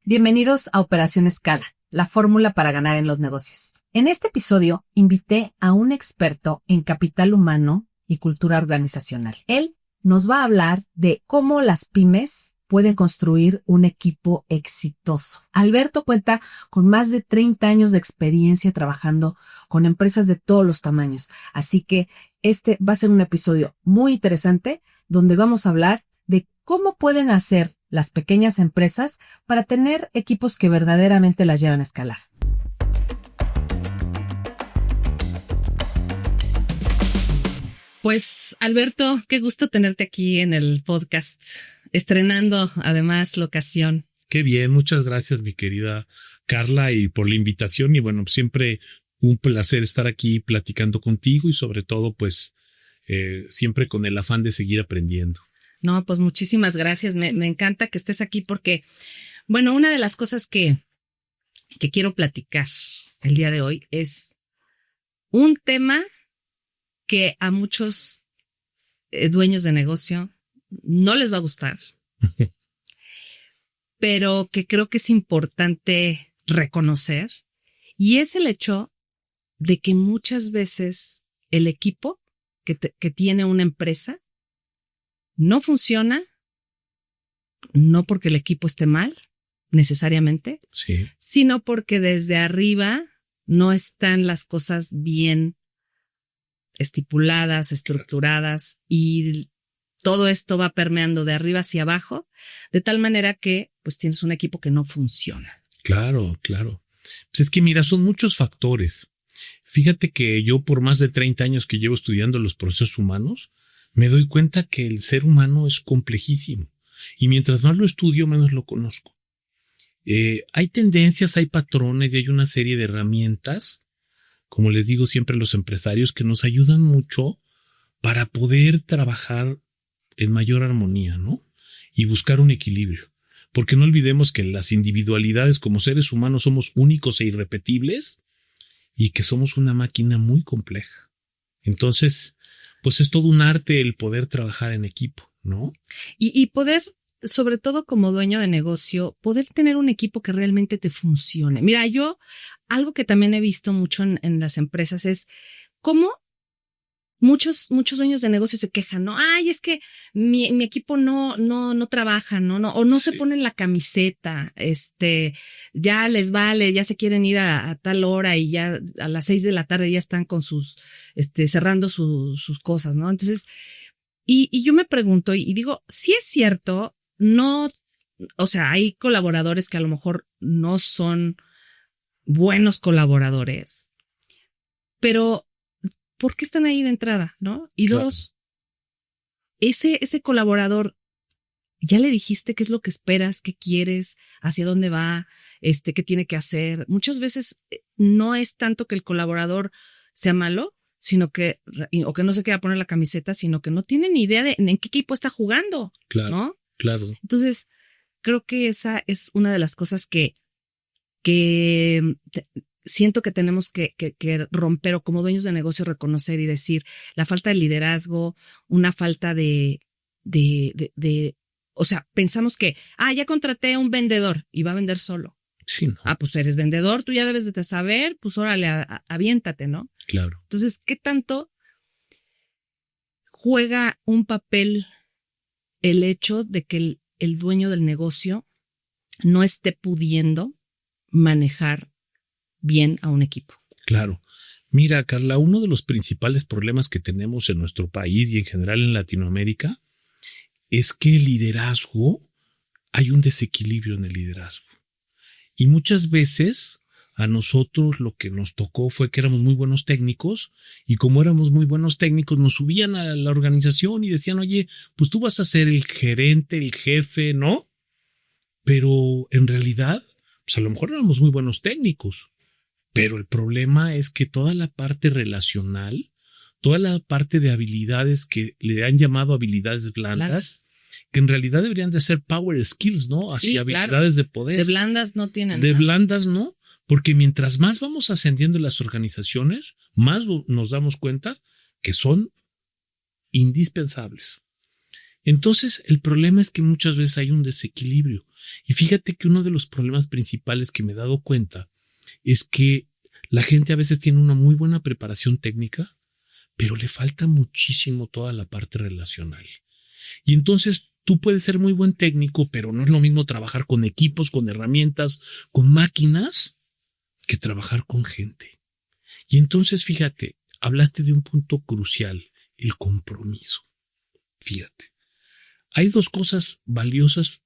Bienvenidos a Operación Escala, la fórmula para ganar en los negocios. En este episodio invité a un experto en capital humano y cultura organizacional. Él nos va a hablar de cómo las pymes pueden construir un equipo exitoso. Alberto cuenta con más de 30 años de experiencia trabajando con empresas de todos los tamaños. Así que este va a ser un episodio muy interesante donde vamos a hablar de cómo pueden hacer las pequeñas empresas para tener equipos que verdaderamente las llevan a escalar. Pues, Alberto, qué gusto tenerte aquí en el podcast, estrenando además locación. Qué bien, muchas gracias, mi querida Carla, y por la invitación. Y bueno, siempre un placer estar aquí platicando contigo y sobre todo, pues, siempre con el afán de seguir aprendiendo. No, pues muchísimas gracias. Me encanta que estés aquí porque, bueno, una de las cosas que quiero platicar el día de hoy es un tema que a muchos dueños de negocio no les va a gustar, pero que creo que es importante reconocer, y es el hecho de que muchas veces el equipo que tiene una empresa no funciona, no porque el equipo esté mal, necesariamente, sí, sino porque desde arriba no están las cosas bien estipuladas, estructuradas, y todo esto va permeando de arriba hacia abajo, de tal manera que pues tienes un equipo que no funciona. Claro, claro. Pues es que mira, son muchos factores. Fíjate que yo por más de 30 años que llevo estudiando los procesos humanos, me doy cuenta que el ser humano es complejísimo y mientras más lo estudio, menos lo conozco. Hay tendencias, hay patrones y hay una serie de herramientas, como les digo siempre a los empresarios, que nos ayudan mucho para poder trabajar en mayor armonía, ¿no? Y buscar un equilibrio. Porque no olvidemos que las individualidades como seres humanos somos únicos e irrepetibles y que somos una máquina muy compleja. Entonces, pues es todo un arte el poder trabajar en equipo, ¿no? Y poder, sobre todo como dueño de negocio, poder tener un equipo que realmente te funcione. Mira, algo que también he visto mucho en las empresas es cómo muchos dueños de negocio se quejan, ¿no? Ay, es que mi equipo no trabaja, ¿no? O no se ponen la camiseta, ya les vale, ya se quieren ir a tal hora y ya a las 6 de la tarde ya están con sus, cerrando sus cosas, ¿no? Entonces, y yo me pregunto y digo, si es cierto, no, o sea, hay colaboradores que a lo mejor no son buenos colaboradores, pero ¿por qué están ahí de entrada, no? Y claro. Dos, ese colaborador, ¿ya le dijiste qué es lo que esperas, qué quieres, hacia dónde va, qué tiene que hacer? Muchas veces no es tanto que el colaborador sea malo, sino que, o que no se quiera poner la camiseta, sino que no tiene ni idea de en qué equipo está jugando, claro, ¿no? Claro. Entonces, creo que esa es una de las cosas que siento que tenemos que romper, o como dueños de negocio reconocer y decir la falta de liderazgo, una falta o sea, pensamos que, ya contraté a un vendedor y va a vender solo. Sí, no. Pues eres vendedor, tú ya debes de saber, pues órale, aviéntate, ¿no? Claro. Entonces, ¿qué tanto juega un papel el hecho de que el dueño del negocio no esté pudiendo manejar bien a un equipo? Claro. Mira, Carla, uno de los principales problemas que tenemos en nuestro país y en general en Latinoamérica es que el liderazgo, hay un desequilibrio en el liderazgo. Y muchas veces a nosotros lo que nos tocó fue que éramos muy buenos técnicos y como éramos muy buenos técnicos nos subían a la organización y decían, oye, pues tú vas a ser el gerente, el jefe, ¿no? Pero en realidad, pues a lo mejor éramos muy buenos técnicos. Pero el problema es que toda la parte relacional, toda la parte de habilidades que le han llamado habilidades blandas, que en realidad deberían de ser power skills, ¿no? Así, sí, habilidades de poder. De blandas no tienen. De blandas no, porque mientras más vamos ascendiendo en las organizaciones, más nos damos cuenta que son indispensables. Entonces, el problema es que muchas veces hay un desequilibrio. Y fíjate que uno de los problemas principales que me he dado cuenta es que la gente a veces tiene una muy buena preparación técnica, pero le falta muchísimo toda la parte relacional. Y entonces tú puedes ser muy buen técnico, pero no es lo mismo trabajar con equipos, con herramientas, con máquinas, que trabajar con gente. Y entonces, fíjate, hablaste de un punto crucial, el compromiso. Fíjate, hay dos cosas valiosas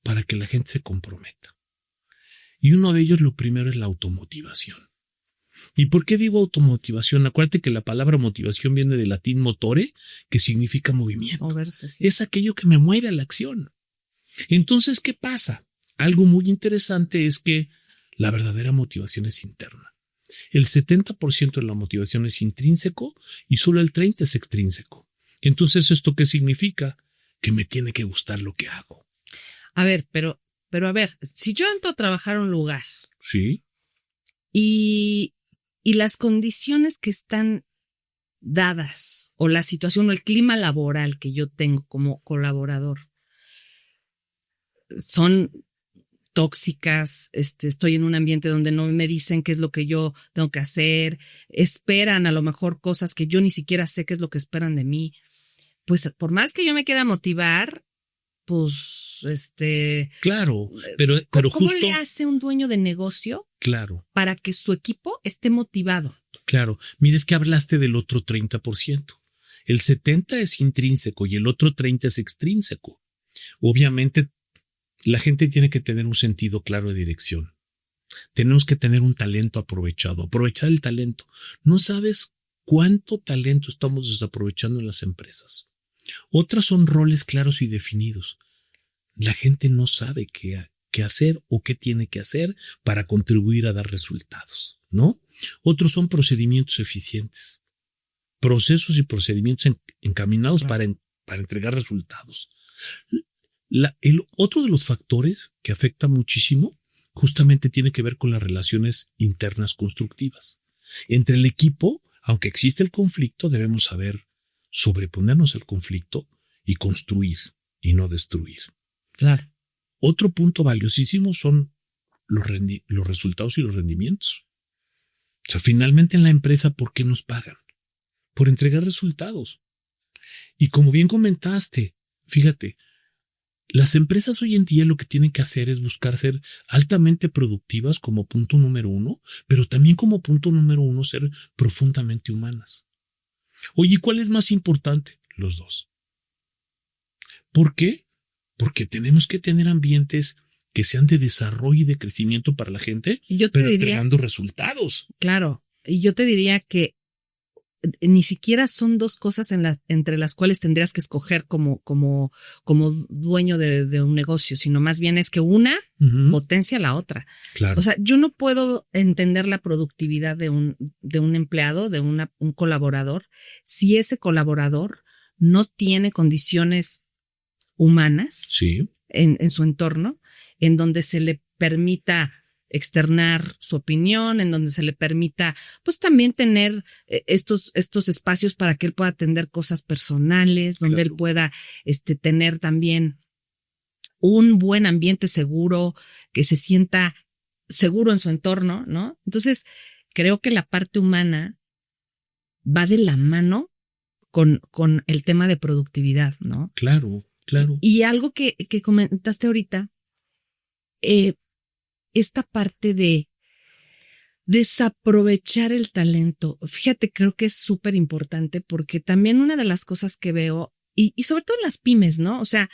para que la gente se comprometa. Y uno de ellos, lo primero, es la automotivación. ¿Y por qué digo automotivación? Acuérdate que la palabra motivación viene del latín motore, que significa movimiento. Moverse, sí. Es aquello que me mueve a la acción. Entonces, ¿qué pasa? Algo muy interesante es que la verdadera motivación es interna. El 70% de la motivación es intrínseco y solo el 30% es extrínseco. Entonces, ¿esto qué significa? Que me tiene que gustar lo que hago. A ver, pero a ver, si yo entro a trabajar a un lugar. Sí. Y las condiciones que están dadas o la situación o el clima laboral que yo tengo como colaborador son tóxicas, estoy en un ambiente donde no me dicen qué es lo que yo tengo que hacer, esperan a lo mejor cosas que yo ni siquiera sé qué es lo que esperan de mí, pues por más que yo me quiera motivar, pues Claro, pero ¿cómo justo le hace un dueño de negocio? Claro. Para que su equipo esté motivado. Claro. Mira, es que hablaste del otro 30%. El 70% es intrínseco y el otro 30% es extrínseco. Obviamente, la gente tiene que tener un sentido claro de dirección. Tenemos que tener un talento aprovechado. Aprovechar el talento. No sabes cuánto talento estamos desaprovechando en las empresas. Otras son roles claros y definidos. La gente no sabe qué hacer o qué tiene que hacer para contribuir a dar resultados, ¿no? Otros son procedimientos eficientes, procesos y procedimientos encaminados para entregar resultados. El otro de los factores que afecta muchísimo justamente tiene que ver con las relaciones internas constructivas. Entre el equipo, aunque existe el conflicto, debemos saber sobreponernos al conflicto y construir y no destruir. Claro. Otro punto valiosísimo son los resultados y los rendimientos. O sea, finalmente en la empresa, ¿por qué nos pagan? Por entregar resultados. Y como bien comentaste, fíjate, las empresas hoy en día lo que tienen que hacer es buscar ser altamente productivas como punto número uno, pero también como punto número uno ser profundamente humanas. Oye, ¿cuál es más importante? Los dos. ¿Por qué? Porque tenemos que tener ambientes que sean de desarrollo y de crecimiento para la gente, pero entregando resultados. Claro, y yo te diría que ni siquiera son dos cosas entre las cuales tendrías que escoger como dueño de un negocio, sino más bien es que una potencia la otra. Claro. O sea, yo no puedo entender la productividad de un empleado, de un colaborador, si ese colaborador no tiene condiciones humanas en su entorno, en donde se le permita externar su opinión, en donde se le permita pues también tener estos espacios para que él pueda atender cosas personales, donde él pueda tener también un buen ambiente seguro, que se sienta seguro en su entorno, ¿no? Entonces, creo que la parte humana va de la mano con el tema de productividad, ¿no? Claro. Y algo que comentaste ahorita, esta parte de desaprovechar el talento, fíjate, creo que es súper importante porque también una de las cosas que veo, y sobre todo en las pymes, ¿no? O sea,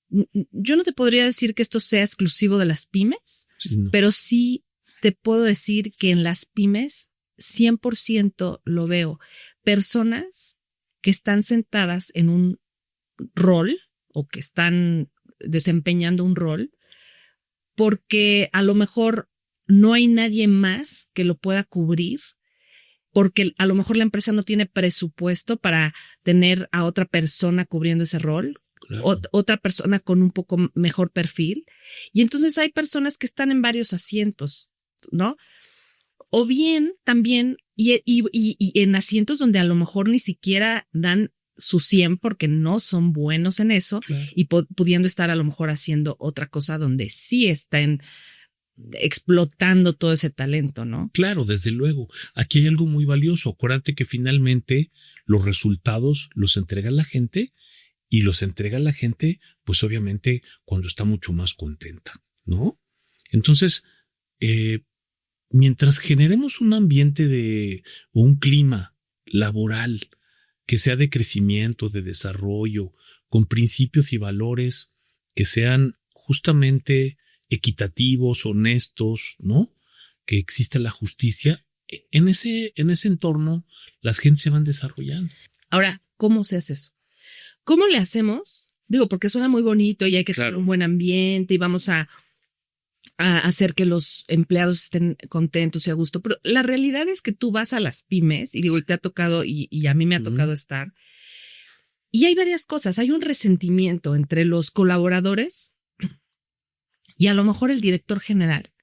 yo no te podría decir que esto sea exclusivo de las pymes, pero sí te puedo decir que en las pymes 100% lo veo. Personas que están sentadas en un rol o que están desempeñando un rol porque a lo mejor no hay nadie más que lo pueda cubrir, porque a lo mejor la empresa no tiene presupuesto para tener a otra persona cubriendo ese rol, otra persona con un poco mejor perfil. Y entonces hay personas que están en varios asientos, ¿no? O bien también, y en asientos donde a lo mejor ni siquiera dan su 100 porque no son buenos en eso, Claro. y pudiendo estar a lo mejor haciendo otra cosa donde sí estén explotando todo ese talento, ¿no? Claro, desde luego. Aquí hay algo muy valioso. Acuérdate que finalmente los resultados los entrega la gente, y los entrega la gente, pues obviamente cuando está mucho más contenta, ¿no? Entonces, mientras generemos un ambiente o un clima laboral que sea de crecimiento, de desarrollo, con principios y valores que sean justamente equitativos, honestos, ¿no? Que exista la justicia, en ese entorno las gentes se van desarrollando. Ahora, ¿cómo se hace eso? ¿Cómo le hacemos? Digo, porque suena muy bonito y hay que tener un buen ambiente y vamos a hacer que los empleados estén contentos y a gusto. Pero la realidad es que tú vas a las pymes y digo, y te ha tocado y a mí me ha tocado estar. Y hay varias cosas. Hay un resentimiento entre los colaboradores y a lo mejor el director general.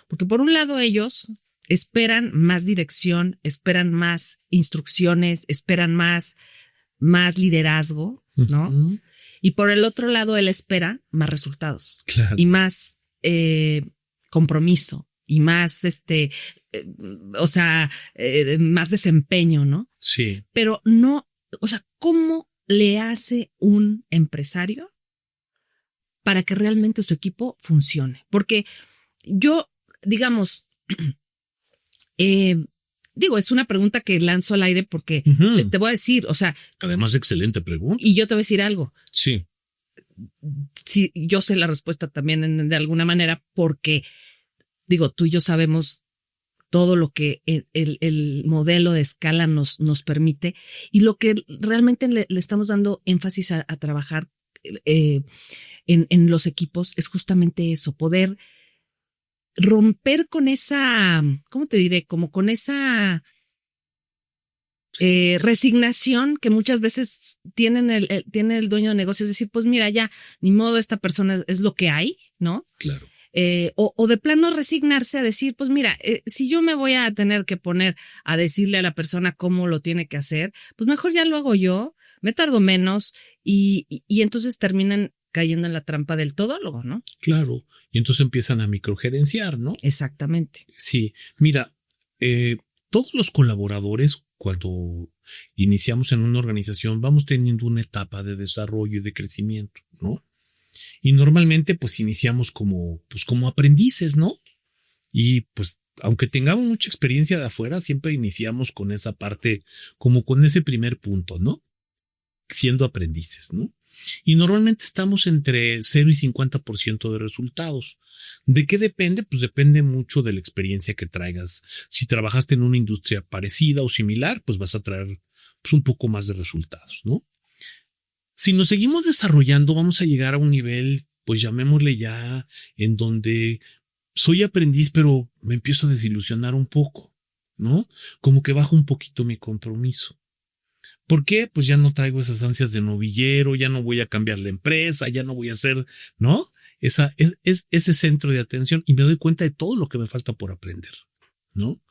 Porque por un lado ellos esperan más dirección, esperan más instrucciones, esperan más liderazgo, ¿no? Uh-huh. Y por el otro lado él espera más resultados. Claro. Y más compromiso y más más desempeño, ¿no? Sí. Pero no, o sea, ¿cómo le hace un empresario para que realmente su equipo funcione? Porque yo, digamos, es una pregunta que lanzo al aire porque te voy a decir, o sea. Además, excelente pregunta. Y yo te voy a decir algo. Sí. Sí, yo sé la respuesta también de alguna manera porque, tú y yo sabemos todo lo que el modelo de escala nos permite y lo que realmente le estamos dando énfasis a trabajar en los equipos es justamente eso, poder romper con esa, ¿cómo te diré? Como con esa resignación que muchas veces tiene el dueño de negocios, decir, pues mira, ya, ni modo, esta persona es lo que hay, ¿no? Claro. O de plano resignarse a decir, pues mira, si yo me voy a tener que poner a decirle a la persona cómo lo tiene que hacer, pues mejor ya lo hago yo, me tardo menos y entonces terminan cayendo en la trampa del todólogo, ¿no? Claro, y entonces empiezan a microgerenciar, ¿no? Exactamente. Sí, mira, todos los colaboradores, cuando iniciamos en una organización, vamos teniendo una etapa de desarrollo y de crecimiento, ¿no? Y normalmente, pues, iniciamos como aprendices, ¿no? Y, pues, aunque tengamos mucha experiencia de afuera, siempre iniciamos con esa parte, como con ese primer punto, ¿no? Siendo aprendices, ¿no? Y normalmente estamos entre 0 y 50% de resultados. ¿De qué depende? Pues depende mucho de la experiencia que traigas. Si trabajaste en una industria parecida o similar, pues vas a traer pues, un poco más de resultados, ¿no? Si nos seguimos desarrollando, vamos a llegar a un nivel, pues llamémosle ya, en donde soy aprendiz, pero me empiezo a desilusionar un poco, ¿no? Como que bajo un poquito mi compromiso. ¿Por qué? Pues ya no traigo esas ansias de novillero, ya no voy a cambiar la empresa, ya no voy a hacer, ¿no? Ese centro de atención y me doy cuenta de todo lo que me falta por aprender, ¿no?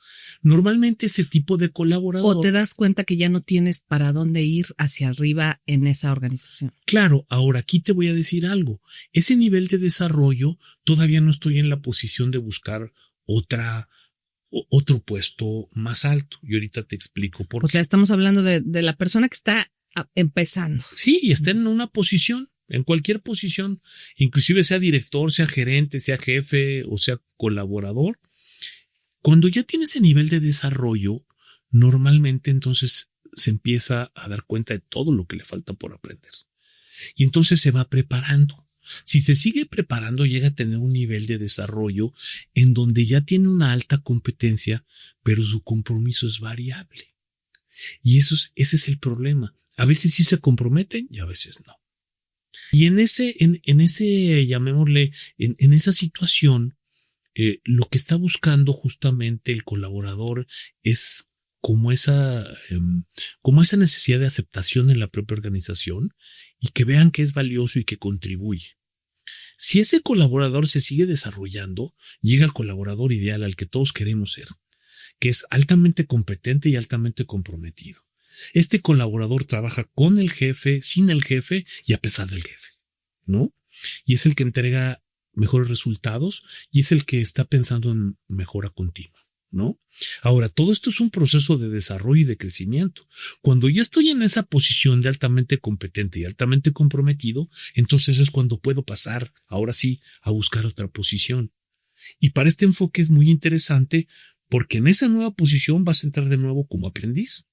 Normalmente ese tipo de colaborador. O te das cuenta que ya no tienes para dónde ir hacia arriba en esa organización. Claro, ahora aquí te voy a decir algo. Ese nivel de desarrollo todavía no estoy en la posición de buscar otro puesto más alto. Y ahorita te explico por qué. O sea, estamos hablando de la persona que está empezando. Sí, y está en una posición, en cualquier posición, inclusive sea director, sea gerente, sea jefe o sea colaborador. Cuando ya tiene ese nivel de desarrollo, normalmente entonces se empieza a dar cuenta de todo lo que le falta por aprender. Y entonces se va preparando. Si se sigue preparando, llega a tener un nivel de desarrollo en donde ya tiene una alta competencia, pero su compromiso es variable. Y ese es el problema. A veces sí se comprometen y a veces no. Y en ese, llamémosle, en esa situación, lo que está buscando justamente el colaborador es como esa necesidad de aceptación en la propia organización y que vean que es valioso y que contribuye. Si ese colaborador se sigue desarrollando, llega al colaborador ideal al que todos queremos ser, que es altamente competente y altamente comprometido. Este colaborador trabaja con el jefe, sin el jefe y a pesar del jefe, ¿no? Y es el que entrega mejores resultados y es el que está pensando en mejora continua, ¿no? Ahora, todo esto es un proceso de desarrollo y de crecimiento. Cuando ya estoy en esa posición de altamente competente y altamente comprometido, entonces es cuando puedo pasar, ahora sí, a buscar otra posición. Y para este enfoque es muy interesante porque en esa nueva posición vas a entrar de nuevo como aprendiz.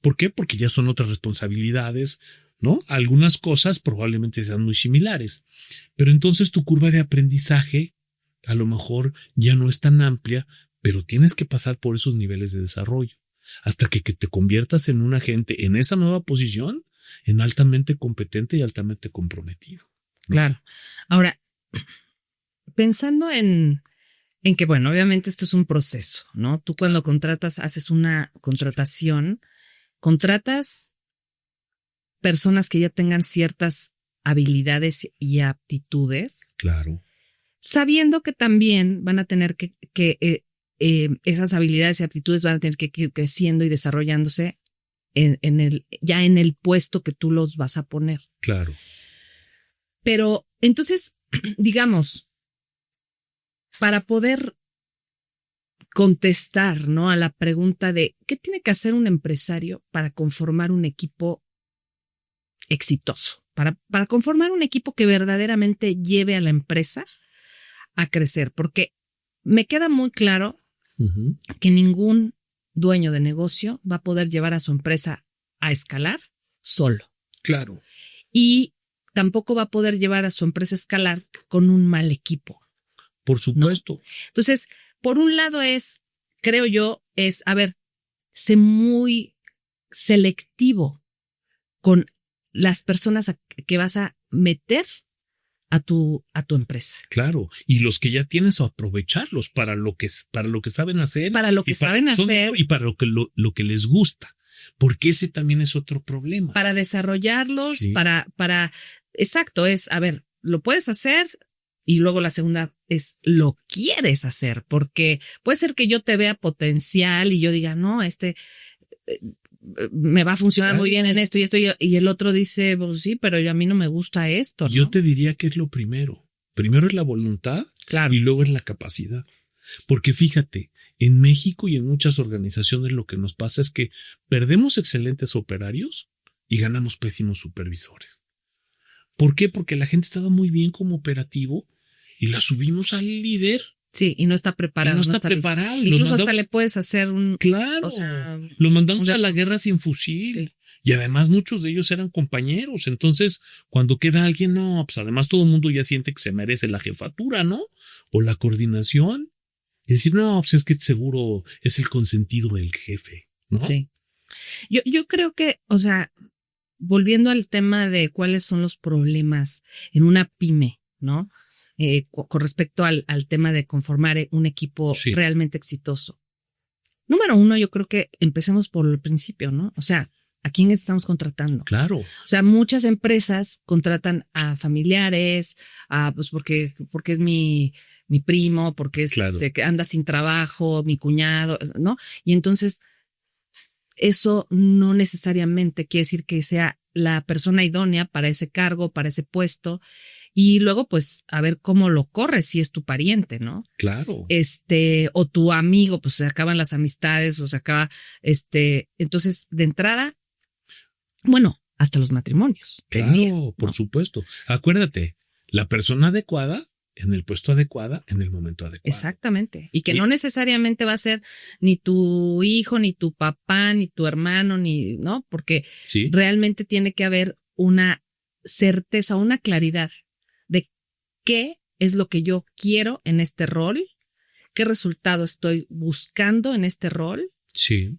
¿Por qué? Porque ya son otras responsabilidades, ¿no? Algunas cosas probablemente sean muy similares, pero entonces tu curva de aprendizaje a lo mejor ya no es tan amplia, pero tienes que pasar por esos niveles de desarrollo hasta que te conviertas en un agente en esa nueva posición, en altamente competente y altamente comprometido, ¿no? Claro. Ahora, pensando en que, bueno, obviamente esto es un proceso, ¿no? Tú cuando contratas, haces una contratación, contratas personas que ya tengan ciertas habilidades y aptitudes, Claro. sabiendo que también van a tener que esas habilidades y aptitudes van a tener que ir creciendo y desarrollándose ya en el puesto que tú los vas a poner. Claro. Pero entonces, digamos, para poder contestar, ¿no?, a la pregunta de ¿qué tiene que hacer un empresario para conformar un equipo exitoso? Para conformar un equipo que verdaderamente lleve a la empresa a crecer. Porque me queda muy claro que ningún dueño de negocio va a poder llevar a su empresa a escalar solo. Claro. Y tampoco va a poder llevar a su empresa a escalar con un mal equipo. Por supuesto. ¿No? Entonces, por un lado creo yo, sé muy selectivo con las personas que vas a meter a tu empresa. Claro. Y los que ya tienes, aprovecharlos para lo que saben hacer. Para lo que saben hacer. Y para lo que les gusta. Porque ese también es otro problema. Para desarrollarlos, sí. Exacto, lo puedes hacer. Y luego la segunda es, lo quieres hacer, porque puede ser que yo te vea potencial y yo diga, no, me va a funcionar muy bien en esto y esto, y el otro dice, pues sí, pero a mí no me gusta esto, ¿no? Yo te diría que es lo primero. Primero es la voluntad, claro, y luego es la capacidad. Porque fíjate, en México y en muchas organizaciones lo que nos pasa es que perdemos excelentes operarios y ganamos pésimos supervisores. ¿Por qué? Porque la gente estaba muy bien como operativo y la subimos al líder. Sí, y no está preparado. No está preparado. Incluso hasta le puedes hacer un... Claro. Lo mandamos a la guerra sin fusil. Sí. Y además muchos de ellos eran compañeros. Entonces, cuando queda alguien, no, pues además todo el mundo ya siente que se merece la jefatura, ¿no? O la coordinación. Y decir, no, pues es que seguro es el consentido del jefe, ¿no? Sí. Yo creo que, volviendo al tema de cuáles son los problemas en una pyme, ¿no? Con respecto al tema de conformar un equipo realmente exitoso. Número uno, yo creo que empecemos por el principio, ¿no? ¿A quién estamos contratando? Claro. Muchas empresas contratan a familiares, pues porque es mi primo, porque es que anda sin trabajo, mi cuñado, ¿no? Y entonces eso no necesariamente quiere decir que sea la persona idónea para ese cargo, para ese puesto. Y luego, pues, a ver cómo lo corres si es tu pariente, ¿no? Claro. O tu amigo, pues se acaban las amistades, o se acaba, entonces, de entrada, bueno, hasta los matrimonios. Claro, por supuesto. Acuérdate, la persona adecuada en el puesto adecuado, en el momento adecuado. Exactamente. Y que no necesariamente va a ser ni tu hijo, ni tu papá, ni tu hermano, ¿no? Porque realmente tiene que haber una certeza, una claridad de qué es lo que yo quiero en este rol, qué resultado estoy buscando en este rol. Sí.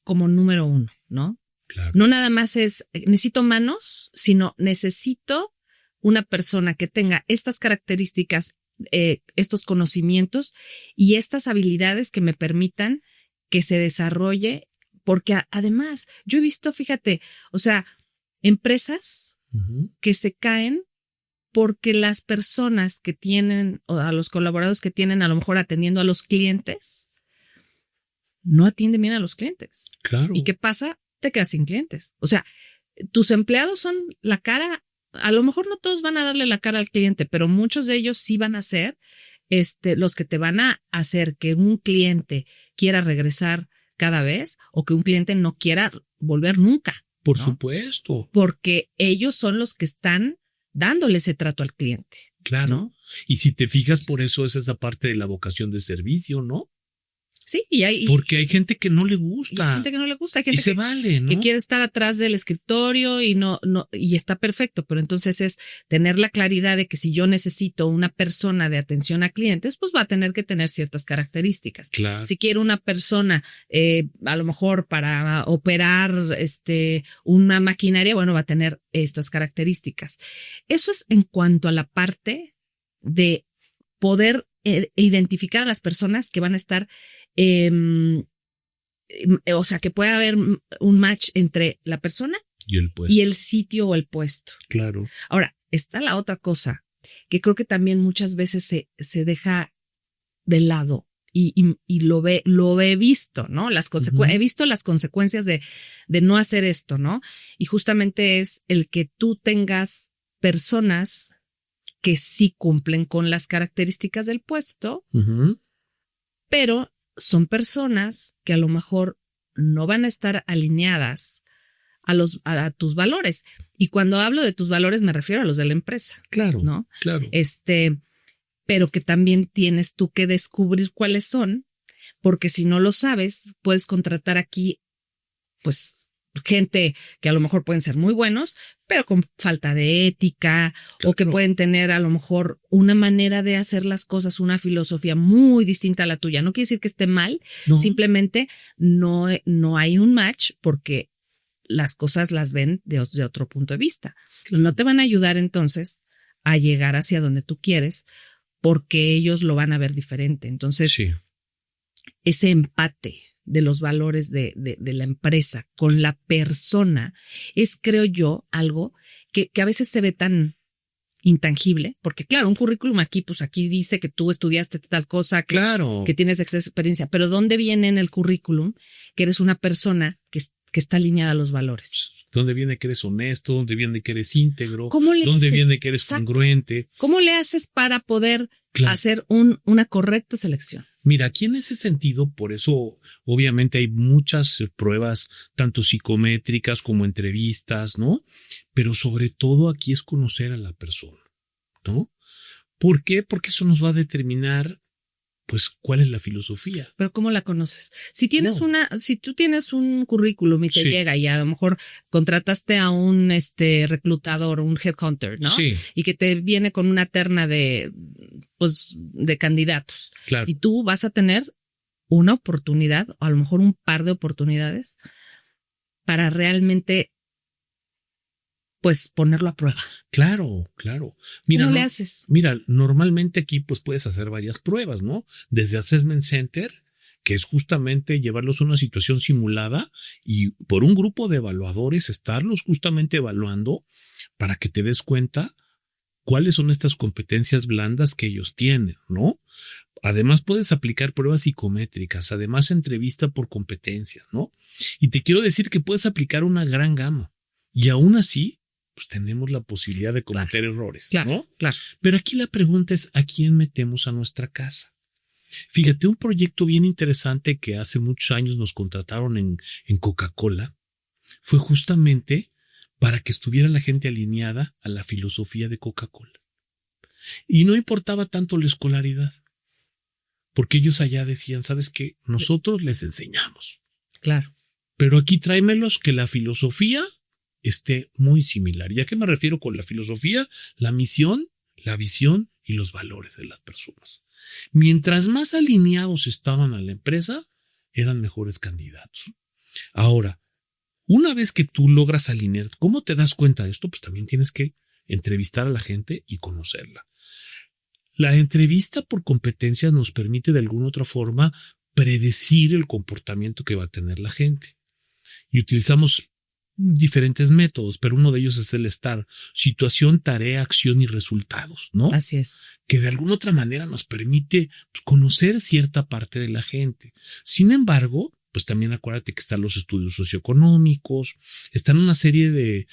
Como número uno, ¿no? Claro. No nada más necesito manos, sino necesito una persona que tenga estas características, estos conocimientos y estas habilidades que me permitan que se desarrolle, porque además yo he visto, fíjate, empresas que se caen porque las personas que tienen, o a los colaboradores que tienen, a lo mejor atendiendo a los clientes, no atienden bien a los clientes. Claro. ¿Y qué pasa? te quedas sin clientes. O sea, tus empleados son la cara, a lo mejor no todos van a darle la cara al cliente, pero muchos de ellos sí van a ser los que te van a hacer que un cliente quiera regresar cada vez o que un cliente no quiera volver nunca. Por ¿no? supuesto. Porque ellos son los que están dándole ese trato al cliente. Claro. ¿no? Y si te fijas, por eso es esa parte de la vocación de servicio, ¿no? Sí, porque hay gente que no le gusta. Hay gente que no le gusta, hay gente se vale, ¿no? que quiere estar atrás del escritorio y no, y está perfecto, pero entonces es tener la claridad de que si yo necesito una persona de atención a clientes, pues va a tener que tener ciertas características. Claro. Si quiero una persona, a lo mejor para operar una maquinaria, bueno, va a tener estas características. Eso es en cuanto a la parte de poder identificar a las personas que van a estar o sea, que puede haber un match entre la persona y el sitio o el puesto. Claro. Ahora, está la otra cosa que creo que también muchas veces se deja de lado y lo he visto, ¿no? He visto las consecuencias de no hacer esto, ¿no? Y justamente es el que tú tengas personas que sí cumplen con las características del puesto, pero son personas que a lo mejor no van a estar alineadas a tus valores. Y cuando hablo de tus valores me refiero a los de la empresa. Claro, ¿no? Claro. Pero que también tienes tú que descubrir cuáles son, porque si no lo sabes, puedes contratar aquí, pues, gente que a lo mejor pueden ser muy buenos, pero con falta de ética, claro. O que pueden tener a lo mejor una manera de hacer las cosas, una filosofía muy distinta a la tuya. No quiere decir que esté mal, no. Simplemente no hay un match porque las cosas las ven de otro punto de vista. Claro. No te van a ayudar entonces a llegar hacia donde tú quieres porque ellos lo van a ver diferente. Entonces, sí. Ese empate de los valores de la empresa con la persona es, creo yo, algo que a veces se ve tan intangible, porque claro, un currículum aquí, pues aquí dice que tú estudiaste tal cosa, claro, que tienes experiencia, pero ¿dónde viene en el currículum que eres una persona que está alineada a los valores? ¿Dónde viene que eres honesto? ¿Dónde viene que eres íntegro? ¿Dónde viene que eres congruente? ¿Cómo le haces para poder hacer una correcta selección? Mira, aquí en ese sentido, por eso obviamente hay muchas pruebas, tanto psicométricas como entrevistas, ¿no? Pero sobre todo aquí es conocer a la persona, ¿no? ¿Por qué? Porque eso nos va a determinar, pues, cuál es la filosofía. Pero ¿cómo la conoces? Si tú tienes un currículum y te llega y a lo mejor contrataste a un reclutador, un headhunter, ¿no? Sí. Y que te viene con una terna de candidatos. Claro. Y tú vas a tener una oportunidad, o a lo mejor un par de oportunidades para realmente, pues, ponerlo a prueba. Claro. Mira, ¿cómo le haces? Mira, normalmente aquí pues puedes hacer varias pruebas, ¿no? Desde Assessment Center, que es justamente llevarlos a una situación simulada y por un grupo de evaluadores estarlos justamente evaluando para que te des cuenta cuáles son estas competencias blandas que ellos tienen, ¿no? Además puedes aplicar pruebas psicométricas, además entrevista por competencias, ¿no? Y te quiero decir que puedes aplicar una gran gama y aún así pues tenemos la posibilidad de cometer errores, ¿no? Claro. Pero aquí la pregunta es, ¿a quién metemos a nuestra casa? Fíjate, un proyecto bien interesante que hace muchos años nos contrataron en Coca-Cola fue justamente para que estuviera la gente alineada a la filosofía de Coca-Cola. Y no importaba tanto la escolaridad, porque ellos allá decían, ¿sabes qué? Nosotros les enseñamos. Claro. Pero aquí tráemelos que la filosofía esté muy similar. ¿Y a qué me refiero con la filosofía? La misión, la visión y los valores de las personas. Mientras más alineados estaban a la empresa, eran mejores candidatos. Ahora, una vez que tú logras alinear, ¿cómo te das cuenta de esto? Pues también tienes que entrevistar a la gente y conocerla. La entrevista por competencias nos permite de alguna otra forma predecir el comportamiento que va a tener la gente. Y utilizamos diferentes métodos, pero uno de ellos es el STAR: situación, tarea, acción y resultados, ¿no? Así es. Que de alguna otra manera nos permite conocer cierta parte de la gente. Sin embargo, pues también acuérdate que están los estudios socioeconómicos, están una serie de,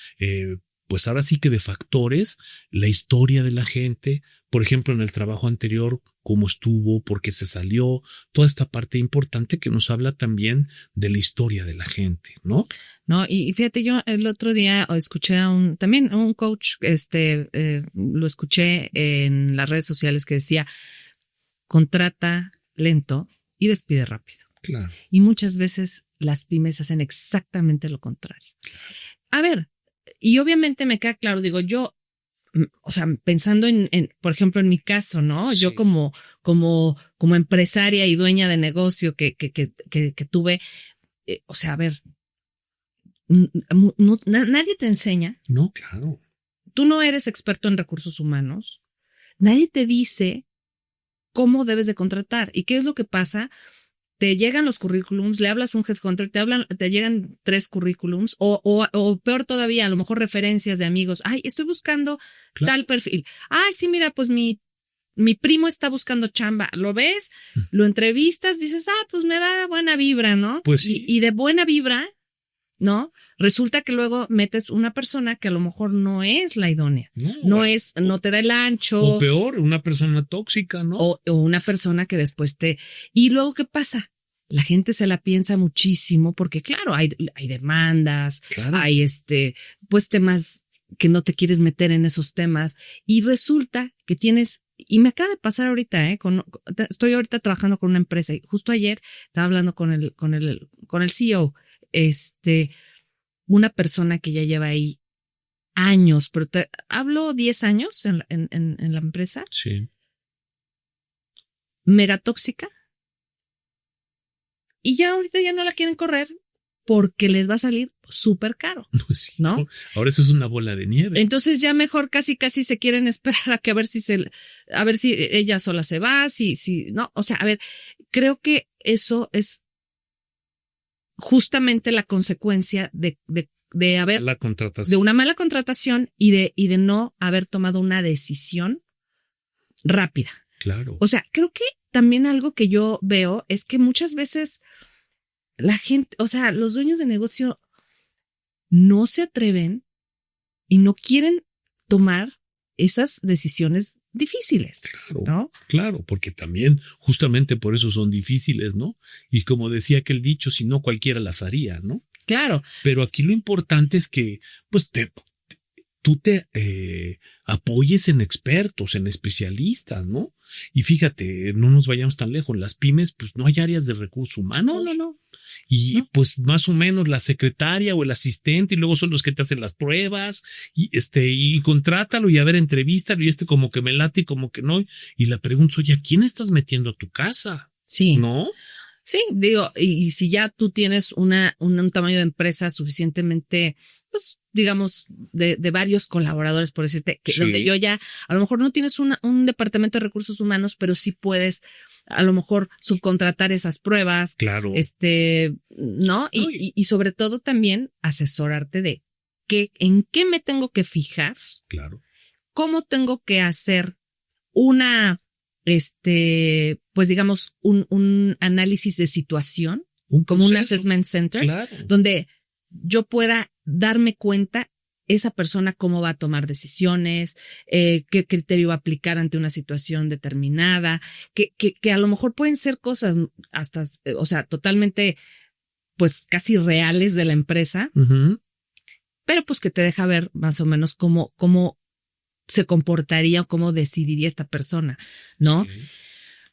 pues ahora sí que de factores, la historia de la gente, por ejemplo, en el trabajo anterior, cómo estuvo, por qué se salió, toda esta parte importante que nos habla también de la historia de la gente, ¿no? No, y fíjate, yo el otro día escuché también a un coach, lo escuché en las redes sociales que decía, contrata lento y despide rápido. Claro. Y muchas veces las pymes hacen exactamente lo contrario. A ver, y obviamente me queda claro, digo, yo, o sea, pensando por ejemplo, en mi caso, ¿no? Sí. Yo como empresaria y dueña de negocio que tuve, o sea, a ver, nadie te enseña. No, claro. Tú no eres experto en recursos humanos. Nadie te dice cómo debes de contratar. ¿Y qué es lo que pasa? Te llegan los currículums, le hablas a un headhunter, te llegan 3 currículums o peor todavía, a lo mejor referencias de amigos. Ay, estoy buscando tal perfil. Ay, sí, mira, pues mi primo está buscando chamba. ¿Lo ves? Lo entrevistas, dices, pues me da buena vibra, ¿no? Pues sí. Y de buena vibra, ¿no? Resulta que luego metes una persona que a lo mejor no es la idónea. No te da el ancho. O peor, una persona tóxica, ¿no? O una persona que después Y luego, ¿qué pasa? La gente se la piensa muchísimo porque, claro, hay demandas, claro. Hay pues temas que no te quieres meter en esos temas. Y resulta que y me acaba de pasar ahorita, estoy ahorita trabajando con una empresa y justo ayer estaba hablando con el CEO. Una persona que ya lleva ahí años, pero hablo 10 años en la empresa. Sí. Mega tóxica. Y ya ahorita ya no la quieren correr porque les va a salir súper caro. Pues sí, ¿no? Ahora eso es una bola de nieve. Entonces ya mejor casi se quieren esperar a ver si ella sola se va, no, o sea, a ver, creo que eso es justamente la consecuencia de una mala contratación y de no haber tomado una decisión rápida. Claro. O sea, creo que también algo que yo veo es que muchas veces la gente, o sea, los dueños de negocio no se atreven y no quieren tomar esas decisiones difíciles. Claro, ¿no? Claro, porque también justamente por eso son difíciles, ¿no? Y como decía aquel dicho, si no cualquiera las haría, ¿no? Claro. Pero aquí lo importante es que, pues, tú te apoyes en expertos, en especialistas, ¿no? Y fíjate, no nos vayamos tan lejos. Las pymes, pues, no hay áreas de recursos humanos. No. Y pues más o menos la secretaria o el asistente y luego son los que te hacen las pruebas y contrátalo y a ver, entrevístalo y como que me late y como que no. Y la pregunta, oye, ¿a quién estás metiendo a tu casa? Sí. ¿No? Sí, digo, y si ya tú tienes un tamaño de empresa suficientemente, pues, digamos, de varios colaboradores, por decirte, que donde yo ya, a lo mejor no tienes un departamento de recursos humanos, pero sí puedes a lo mejor subcontratar esas pruebas. Claro. ¿No? Y sobre todo también asesorarte de en qué me tengo que fijar. Claro. Cómo tengo que hacer pues digamos, un análisis de situación, como un assessment center, claro, donde yo pueda darme cuenta esa persona cómo va a tomar decisiones, qué criterio va a aplicar ante una situación determinada, que a lo mejor pueden ser cosas hasta, o sea, totalmente, pues casi reales de la empresa, pero pues que te deja ver más o menos cómo se comportaría o cómo decidiría esta persona, ¿no? Sí.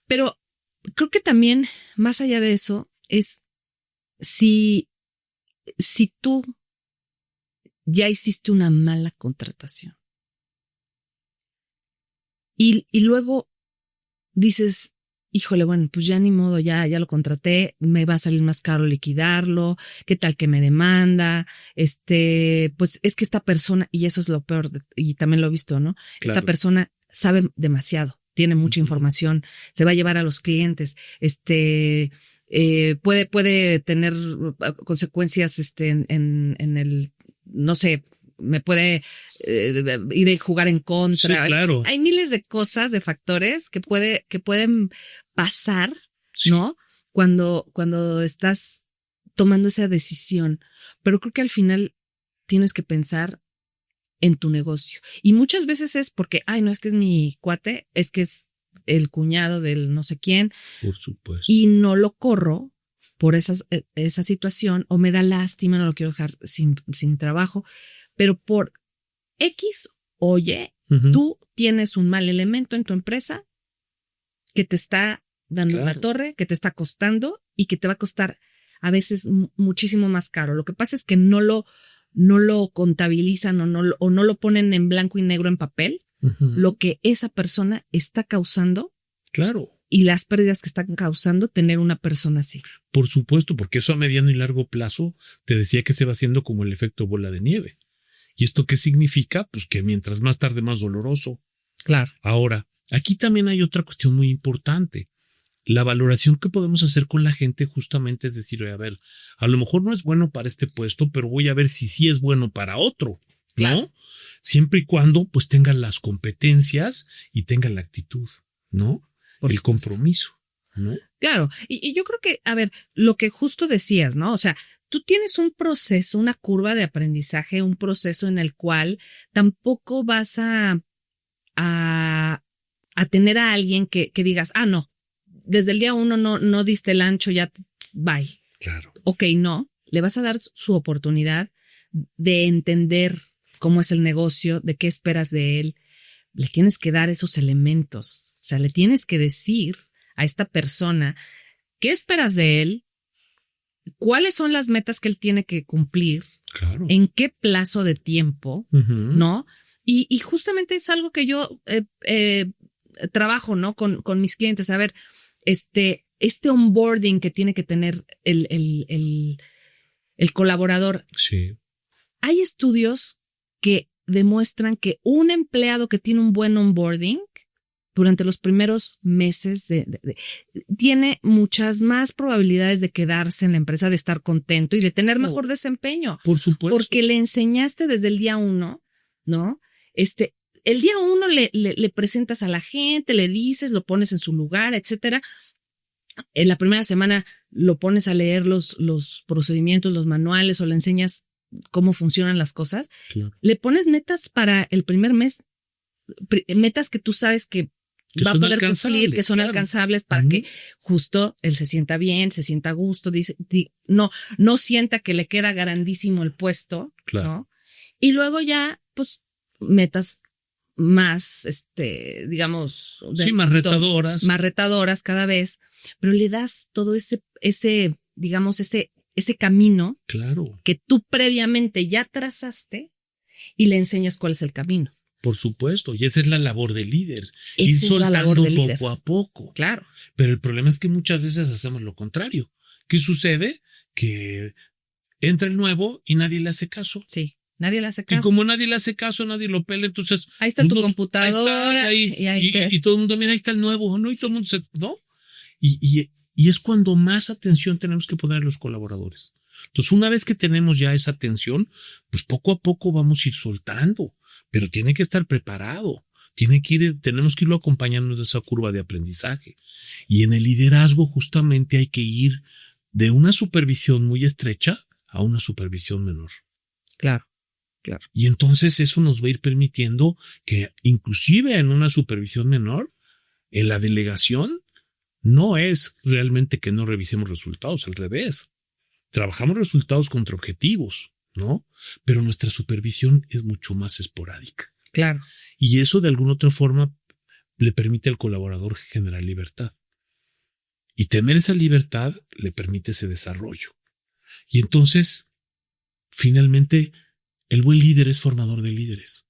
Pero creo que también, más allá de eso, es si tú ya hiciste una mala contratación y luego dices, híjole, bueno, pues ya ni modo, ya lo contraté, me va a salir más caro liquidarlo, qué tal que me demanda, pues es que esta persona, y eso es lo peor, y también lo he visto, ¿no? Claro. Esta persona sabe demasiado, tiene mucha información, se va a llevar a los clientes, puede tener consecuencias, en el, no sé, me puede ir a jugar en contra. Sí, claro. Hay miles de cosas, de factores que pueden pasar, sí. ¿no? Cuando estás tomando esa decisión. Pero creo que al final tienes que pensar en tu negocio. Y muchas veces es porque, ay, no es que es mi cuate, es que es el cuñado del no sé quién. Por supuesto. Y no lo corro por esa situación, o me da lástima, no lo quiero dejar sin trabajo, pero por X o Y, tú tienes un mal elemento en tu empresa que te está dando la torre, que te está costando y que te va a costar a veces muchísimo más caro. Lo que pasa es que no lo contabilizan o no lo ponen en blanco y negro en papel, lo que esa persona está causando. Claro. Y las pérdidas que están causando tener una persona así. Por supuesto, porque eso a mediano y largo plazo te decía que se va haciendo como el efecto bola de nieve. ¿Y esto qué significa? Pues que mientras más tarde, más doloroso. Claro. Ahora, aquí también hay otra cuestión muy importante. La valoración que podemos hacer con la gente justamente es decir, a ver, a lo mejor no es bueno para este puesto, pero voy a ver si sí es bueno para otro, ¿no? Claro. Siempre y cuando pues tengan las competencias y tengan la actitud, ¿no? El compromiso, ¿no? Claro, y yo creo que, a ver, lo que justo decías, ¿no? O sea, tú tienes un proceso, una curva de aprendizaje, un proceso en el cual tampoco vas a tener a alguien que digas, no, desde el día 1 no diste el ancho, ya, bye. Claro. Ok, no, le vas a dar su oportunidad de entender cómo es el negocio, de qué esperas de él. Le tienes que dar esos elementos. O sea, le tienes que decir a esta persona qué esperas de él, cuáles son las metas que él tiene que cumplir, claro, en qué plazo de tiempo, ¿no? Y justamente es algo que yo trabajo, ¿no? Con mis clientes. A ver, este onboarding que tiene que tener el colaborador. Sí. Hay estudios que demuestran que un empleado que tiene un buen onboarding durante los primeros meses tiene muchas más probabilidades de quedarse en la empresa, de estar contento y de tener mejor desempeño. Por supuesto. Porque le enseñaste desde el día 1, ¿no? El día 1 le presentas a la gente, le dices, lo pones en su lugar, etcétera. En la primera semana lo pones a leer los procedimientos, los manuales, o le enseñas cómo funcionan las cosas. Claro. Le pones metas para el primer mes, metas que tú sabes que va a poder cumplir, que son alcanzables para que justo él se sienta bien, se sienta a gusto, no sienta que le queda grandísimo el puesto, claro, ¿no? Y luego ya, pues, metas más, digamos, más retadoras. Más retadoras cada vez, pero le das todo ese camino, claro, que tú previamente ya trazaste y le enseñas cuál es el camino. Por supuesto, y esa es la labor del líder, ir soltando poco a poco. Claro. Pero el problema es que muchas veces hacemos lo contrario. ¿Qué sucede? Que entra el nuevo y nadie le hace caso. Sí, nadie le hace caso. Y como nadie le hace caso, nadie lo pela, entonces... Ahí está tu computadora. Y todo el mundo, mira, ahí está el nuevo, ¿no? Y todo el mundo ¿no? Y es cuando más atención tenemos que poner a los colaboradores. Entonces, una vez que tenemos ya esa atención, pues poco a poco vamos a ir soltando, pero tiene que estar preparado. Tenemos que irlo acompañando de esa curva de aprendizaje. Y en el liderazgo justamente hay que ir de una supervisión muy estrecha a una supervisión menor. Claro, claro. Y entonces eso nos va a ir permitiendo que inclusive en una supervisión menor, en la delegación, no es realmente que no revisemos resultados, al revés. Trabajamos resultados contra objetivos, ¿no? Pero nuestra supervisión es mucho más esporádica. Claro. Y eso de alguna otra forma le permite al colaborador generar libertad. Y tener esa libertad le permite ese desarrollo. Y entonces, finalmente, el buen líder es formador de líderes.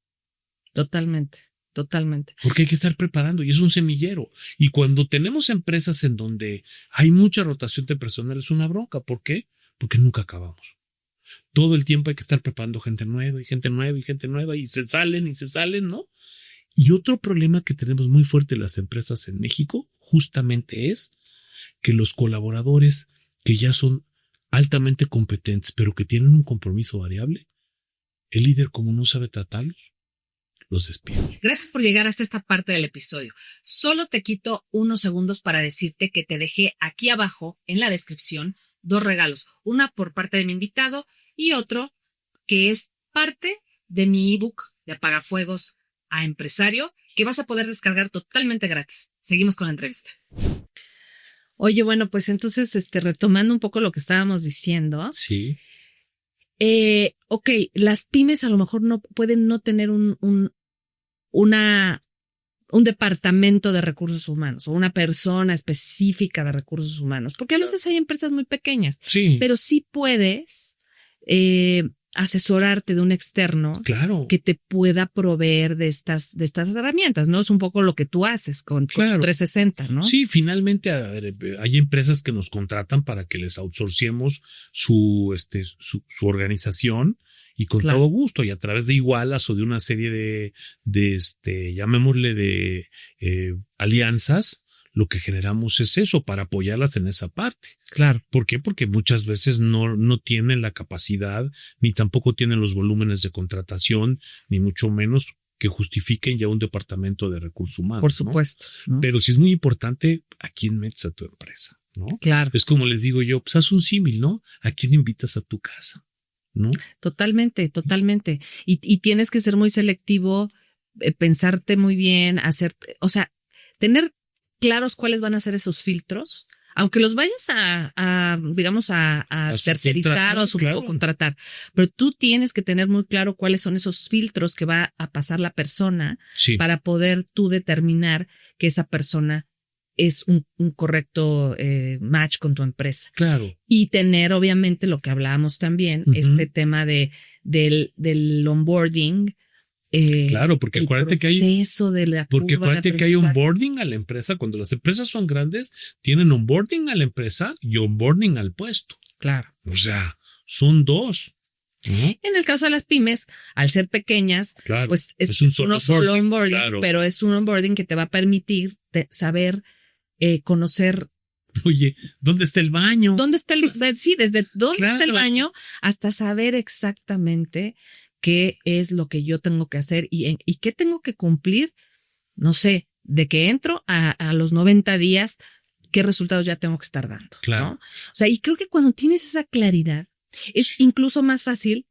Totalmente. Totalmente. Porque hay que estar preparando y es un semillero. Y cuando tenemos empresas en donde hay mucha rotación de personal, es una bronca. ¿Por qué? Porque nunca acabamos. Todo el tiempo hay que estar preparando gente nueva y gente nueva y gente nueva y se salen, ¿no? Y otro problema que tenemos muy fuerte en las empresas en México justamente es que los colaboradores que ya son altamente competentes, pero que tienen un compromiso variable, el líder, como no sabe tratarlos, los despide. Gracias por llegar hasta esta parte del episodio. Solo te quito unos segundos para decirte que te dejé aquí abajo en la descripción 2 regalos. Una por parte de mi invitado y otro que es parte de mi ebook de Apagafuegos a Empresario, que vas a poder descargar totalmente gratis. Seguimos con la entrevista. Oye, bueno, pues entonces, retomando un poco lo que estábamos diciendo. Sí. Ok, las pymes a lo mejor no pueden no tener un departamento de recursos humanos o una persona específica de recursos humanos, porque a veces hay empresas muy pequeñas, Sí. pero sí puedes asesorarte de un externo Claro. que te pueda proveer de estas herramientas, ¿no? Es un poco lo que tú haces con 360, ¿no? Sí, finalmente hay empresas que nos contratan para que les outsourciemos su organización y con todo gusto y a través de igualas o de una serie de llamémosle de alianzas, lo que generamos es eso para apoyarlas en esa parte. Claro. ¿Por qué? Porque muchas veces no tienen la capacidad, ni tampoco tienen los volúmenes de contratación, ni mucho menos que justifiquen ya un departamento de recursos humanos. Por supuesto. ¿No? Pero sí es muy importante a quién metes a tu empresa, ¿no? Claro. Es como les digo yo, pues haz un símil, ¿no? ¿A quién invitas a tu casa? ¿No? Totalmente, totalmente. Y tienes que ser muy selectivo, pensarte muy bien, tener claros cuáles van a ser esos filtros, aunque los vayas a tercerizar o subcontratar, pero tú tienes que tener muy claro cuáles son esos filtros que va a pasar la persona para poder tú determinar que esa persona es un correcto match con tu empresa. Claro. Y tener, obviamente, lo que hablábamos también, este tema del onboarding. Claro, porque acuérdate que hay onboarding a la empresa. Cuando las empresas son grandes, tienen onboarding a la empresa y onboarding al puesto. Claro. O sea, son 2. En el caso de las pymes, al ser pequeñas, pues es un solo onboarding, pero es un onboarding que te va a permitir saber conocer. Oye, ¿dónde está el baño? ¿Dónde está desde dónde está el baño hasta saber exactamente qué es lo que yo tengo que hacer y qué tengo que cumplir, no sé, de que entro a los 90 días, qué resultados ya tengo que estar dando. Claro. ¿no? O sea, y creo que cuando tienes esa claridad, es incluso más fácil,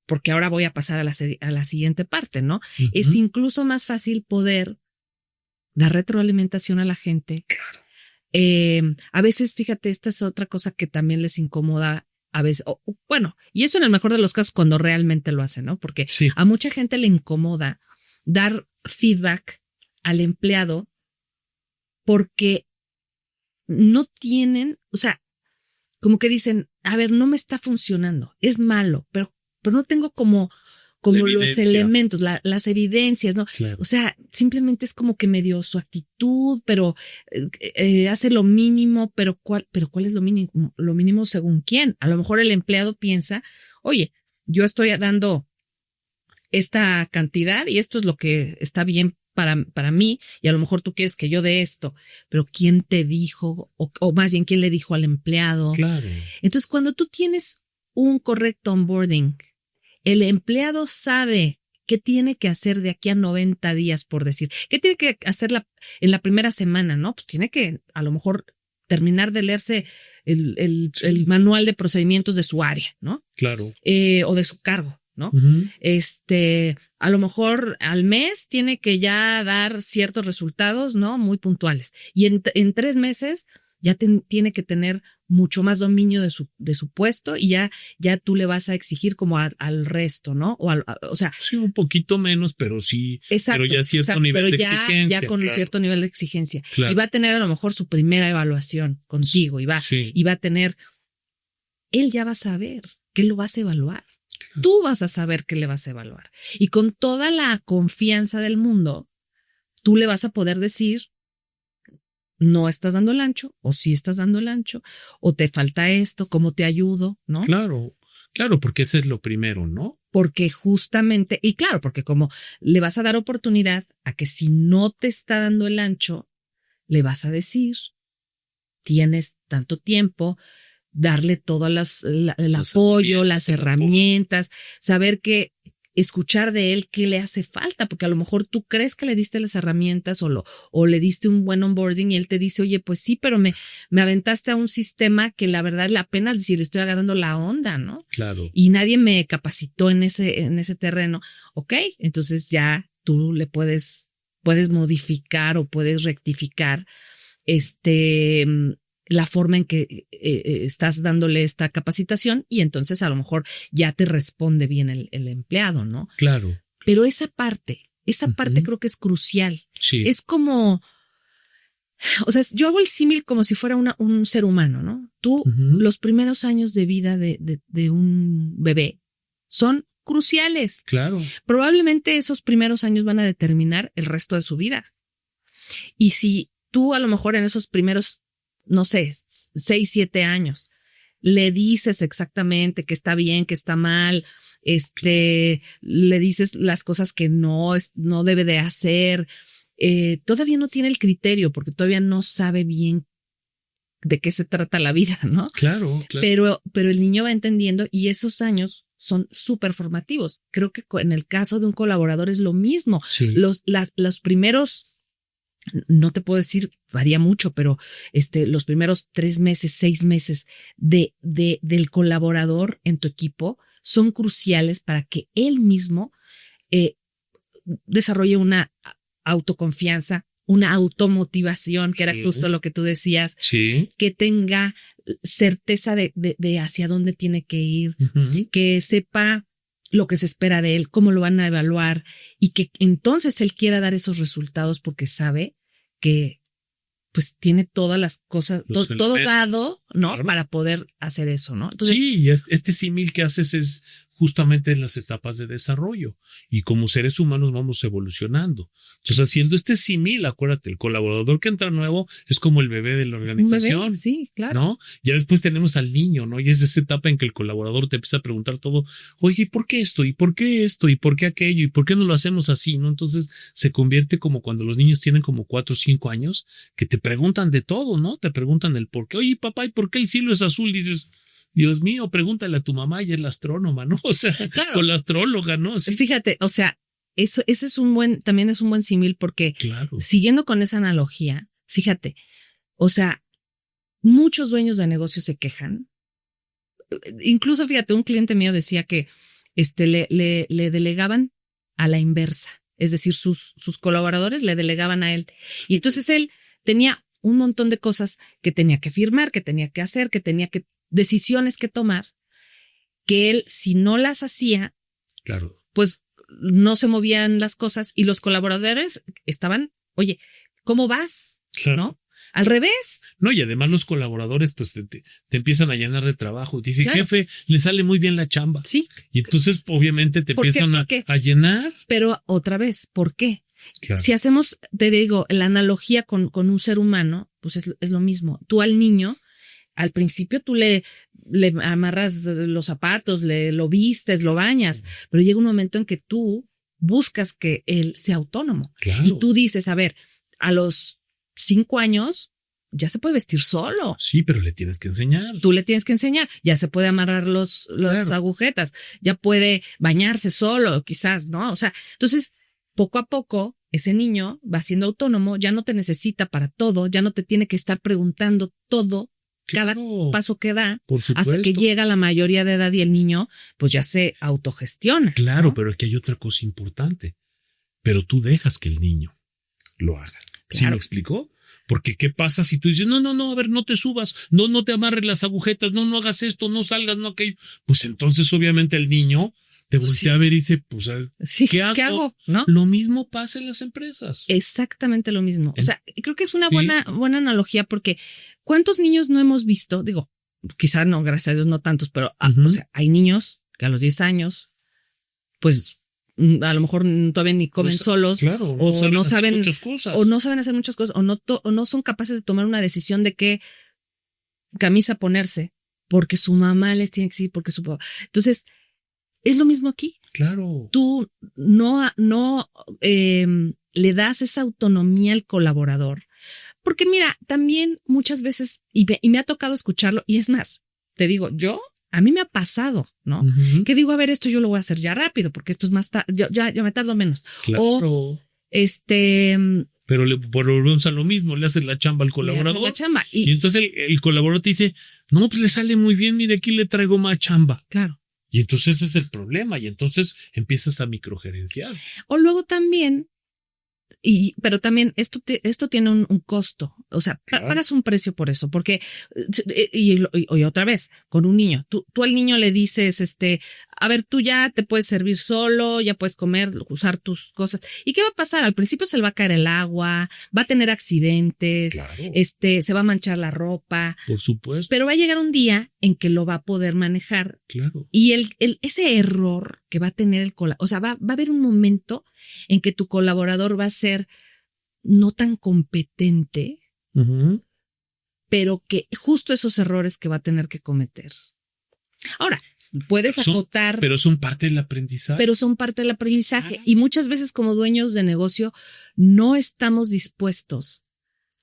porque ahora voy a pasar a la siguiente parte, ¿no? Uh-huh. Es incluso más fácil poder dar retroalimentación a la gente. Claro. A veces, fíjate, esta es otra cosa que también les incomoda a veces, y eso en el mejor de los casos cuando realmente lo hacen, ¿no? Porque a mucha gente le incomoda dar feedback al empleado porque no tienen, o sea, como que dicen, a ver, no me está funcionando, es malo, pero no tengo como los elementos, las evidencias, ¿no? Claro. O sea, simplemente es como que medio su actitud, pero hace lo mínimo, pero ¿cuál es lo mínimo? Lo mínimo según quién. A lo mejor el empleado piensa, oye, yo estoy dando esta cantidad y esto es lo que está bien para mí, y a lo mejor tú quieres que yo dé esto, pero ¿quién te dijo? O más bien, ¿quién le dijo al empleado? Claro. Entonces, cuando tú tienes un correcto onboarding, el empleado sabe qué tiene que hacer de aquí a 90 días, por decir. ¿Qué tiene que hacer en la primera semana? ¿No? Pues tiene que, a lo mejor, terminar de leerse el manual de procedimientos de su área, ¿no? Claro. O de su cargo, ¿no? Uh-huh. A lo mejor al mes tiene que ya dar ciertos resultados, ¿no? Muy puntuales. Y en 3 meses ya tiene que tener mucho más dominio de su puesto y ya tú le vas a exigir como al resto, ¿no? O sea. Sí, un poquito menos, pero sí. Exacto. Pero ya cierto nivel de exigencia. Ya con cierto nivel de exigencia. Claro. Y va a tener a lo mejor su primera evaluación contigo y va a tener. Él ya va a saber qué lo vas a evaluar. Claro. Tú vas a saber qué le vas a evaluar. Y con toda la confianza del mundo, tú le vas a poder decir, no estás dando el ancho, o sí estás dando el ancho, o te falta esto, ¿cómo te ayudo? ¿No? Claro, porque ese es lo primero, ¿no? Porque justamente, y claro, porque como le vas a dar oportunidad a que si no te está dando el ancho, le vas a decir, tienes tanto tiempo, darle todo el apoyo, las herramientas, saber que escuchar de él qué le hace falta, porque a lo mejor tú crees que le diste las herramientas o le diste un buen onboarding y él te dice, oye, pues sí, pero me aventaste a un sistema que la verdad la pena si le estoy agarrando la onda, ¿no? Claro. Y nadie me capacitó en ese terreno. Ok, entonces ya tú le puedes modificar o puedes rectificar la forma en que estás dándole esta capacitación y entonces a lo mejor ya te responde bien el empleado, ¿no? Claro. Pero esa parte creo que es crucial. Sí. Es como, o sea, yo hago el símil como si fuera un ser humano, ¿no? Tú, los primeros años de vida de un bebé son cruciales. Claro. Probablemente esos primeros años van a determinar el resto de su vida. Y si tú a lo mejor en esos primeros, no sé, 6, 7 años, le dices exactamente que está bien, que está mal, le dices las cosas que no debe de hacer, todavía no tiene el criterio porque todavía no sabe bien de qué se trata la vida, ¿no? Claro, claro. Pero el niño va entendiendo y esos años son súper formativos. Creo que en el caso de un colaborador es lo mismo. Sí. Los primeros, no te puedo decir, varía mucho, pero los primeros 3 meses, 6 meses del colaborador en tu equipo son cruciales para que él mismo desarrolle una autoconfianza, una automotivación, que era justo lo que tú decías, que tenga certeza de hacia dónde tiene que ir, que sepa lo que se espera de él, cómo lo van a evaluar y que entonces él quiera dar esos resultados porque sabe que pues tiene todas las cosas, todo dado, ¿no? Claro. Para poder hacer eso, ¿no? Entonces, sí, y este símil que haces es justamente en las etapas de desarrollo y como seres humanos vamos evolucionando. Entonces, haciendo este símil, acuérdate, el colaborador que entra nuevo es como el bebé de la organización. Un bebé, sí, claro. ¿No? Ya después tenemos al niño, ¿no? Y es esa etapa en que el colaborador te empieza a preguntar todo, oye, ¿y por qué esto? ¿Y por qué esto? ¿Y por qué aquello? ¿Y por qué no lo hacemos así? ¿No? Entonces se convierte como cuando los niños tienen como 4 o 5 años, que te preguntan de todo, ¿no? Te preguntan el por qué. Oye, papá, ¿y por qué el cielo es azul? Dices, Dios mío, pregúntale a tu mamá, ella es la astrónoma, ¿no? O sea, claro. O la astróloga, ¿no? Sí. Fíjate, o sea, ese es también es un buen símil porque claro. Siguiendo con esa analogía, fíjate, o sea, muchos dueños de negocios se quejan. Incluso, fíjate, un cliente mío decía que le delegaban a la inversa, es decir, sus colaboradores le delegaban a él. Y entonces él tenía un montón de cosas que tenía que firmar, que tenía que hacer, decisiones que tomar, que él, si no las hacía, claro, pues no se movían las cosas y los colaboradores estaban, oye, ¿cómo vas? Claro. ¿No? Al revés. No, y además los colaboradores pues te empiezan a llenar de trabajo. Dice, claro. Jefe, le sale muy bien la chamba. Sí. Y entonces obviamente te empiezan a llenar. Pero otra vez, ¿por qué? Claro. Si hacemos, te digo, la analogía con un ser humano, pues es lo mismo. Tú al niño, al principio tú le amarras los zapatos, lo vistes, lo bañas, pero llega un momento en que tú buscas que él sea autónomo. Claro. Y tú dices, a ver, a los 5 años ya se puede vestir solo. Sí, pero le tienes que enseñar. Tú le tienes que enseñar. Ya se puede amarrar las claro. agujetas, ya puede bañarse solo, quizás, ¿no? O sea, entonces, poco a poco, ese niño va siendo autónomo, ya no te necesita para todo, ya no te tiene que estar preguntando todo. Cada paso que da, hasta que llega a la mayoría de edad y el niño, pues ya se autogestiona. Claro, ¿no? pero aquí hay otra cosa importante. Pero tú dejas que el niño lo haga. Claro. ¿Sí me explicó? Porque ¿qué pasa si tú dices, no, a ver, no te subas, no te amarres las agujetas, no hagas esto, no salgas, no aquello? Pues entonces obviamente el niño te voltea a ver y dice, pues, sí, ¿qué hago? ¿No? Lo mismo pasa en las empresas. Exactamente lo mismo. O sea, creo que es una buena analogía porque ¿cuántos niños no hemos visto? Digo, quizás no, gracias a Dios no tantos, pero o sea, hay niños que a los 10 años, pues a lo mejor todavía ni comen pues, solos, claro, o no saben muchas cosas. O no saben hacer muchas cosas, o no son capaces de tomar una decisión de qué camisa ponerse, porque su mamá les tiene que decir, porque su papá. Entonces, es lo mismo aquí. Claro. Tú no le das esa autonomía al colaborador. Porque mira, también muchas veces, y me ha tocado escucharlo, y es más, te digo, yo a mí me ha pasado, ¿no? Uh-huh. Que digo, a ver, esto yo lo voy a hacer ya rápido, porque esto es más yo me tardo menos. Claro. O pero volvemos a lo mismo, le haces la chamba al colaborador. La chamba. Y entonces el colaborador te dice, no, pues le sale muy bien, mire, aquí le traigo más chamba. Claro. Y entonces ese es el problema, y entonces empiezas a microgerenciar. O luego también, pero también esto tiene un costo. O sea, claro, pagas un precio por eso, porque, y otra vez, con un niño, tú al niño le dices, a ver, tú ya te puedes servir solo, ya puedes comer, usar tus cosas. ¿Y qué va a pasar? Al principio se le va a caer el agua, va a tener accidentes, claro. Se va a manchar la ropa. Por supuesto. Pero va a llegar un día en que lo va a poder manejar. Claro. Y ese error que va a tener el colaborador, o sea, va a haber un momento en que tu colaborador va a ser no tan competente, uh-huh. pero que justo esos errores que va a tener que cometer. Ahora, puedes acotar. Pero son parte del aprendizaje. Pero son parte del aprendizaje. Y muchas veces como dueños de negocio no estamos dispuestos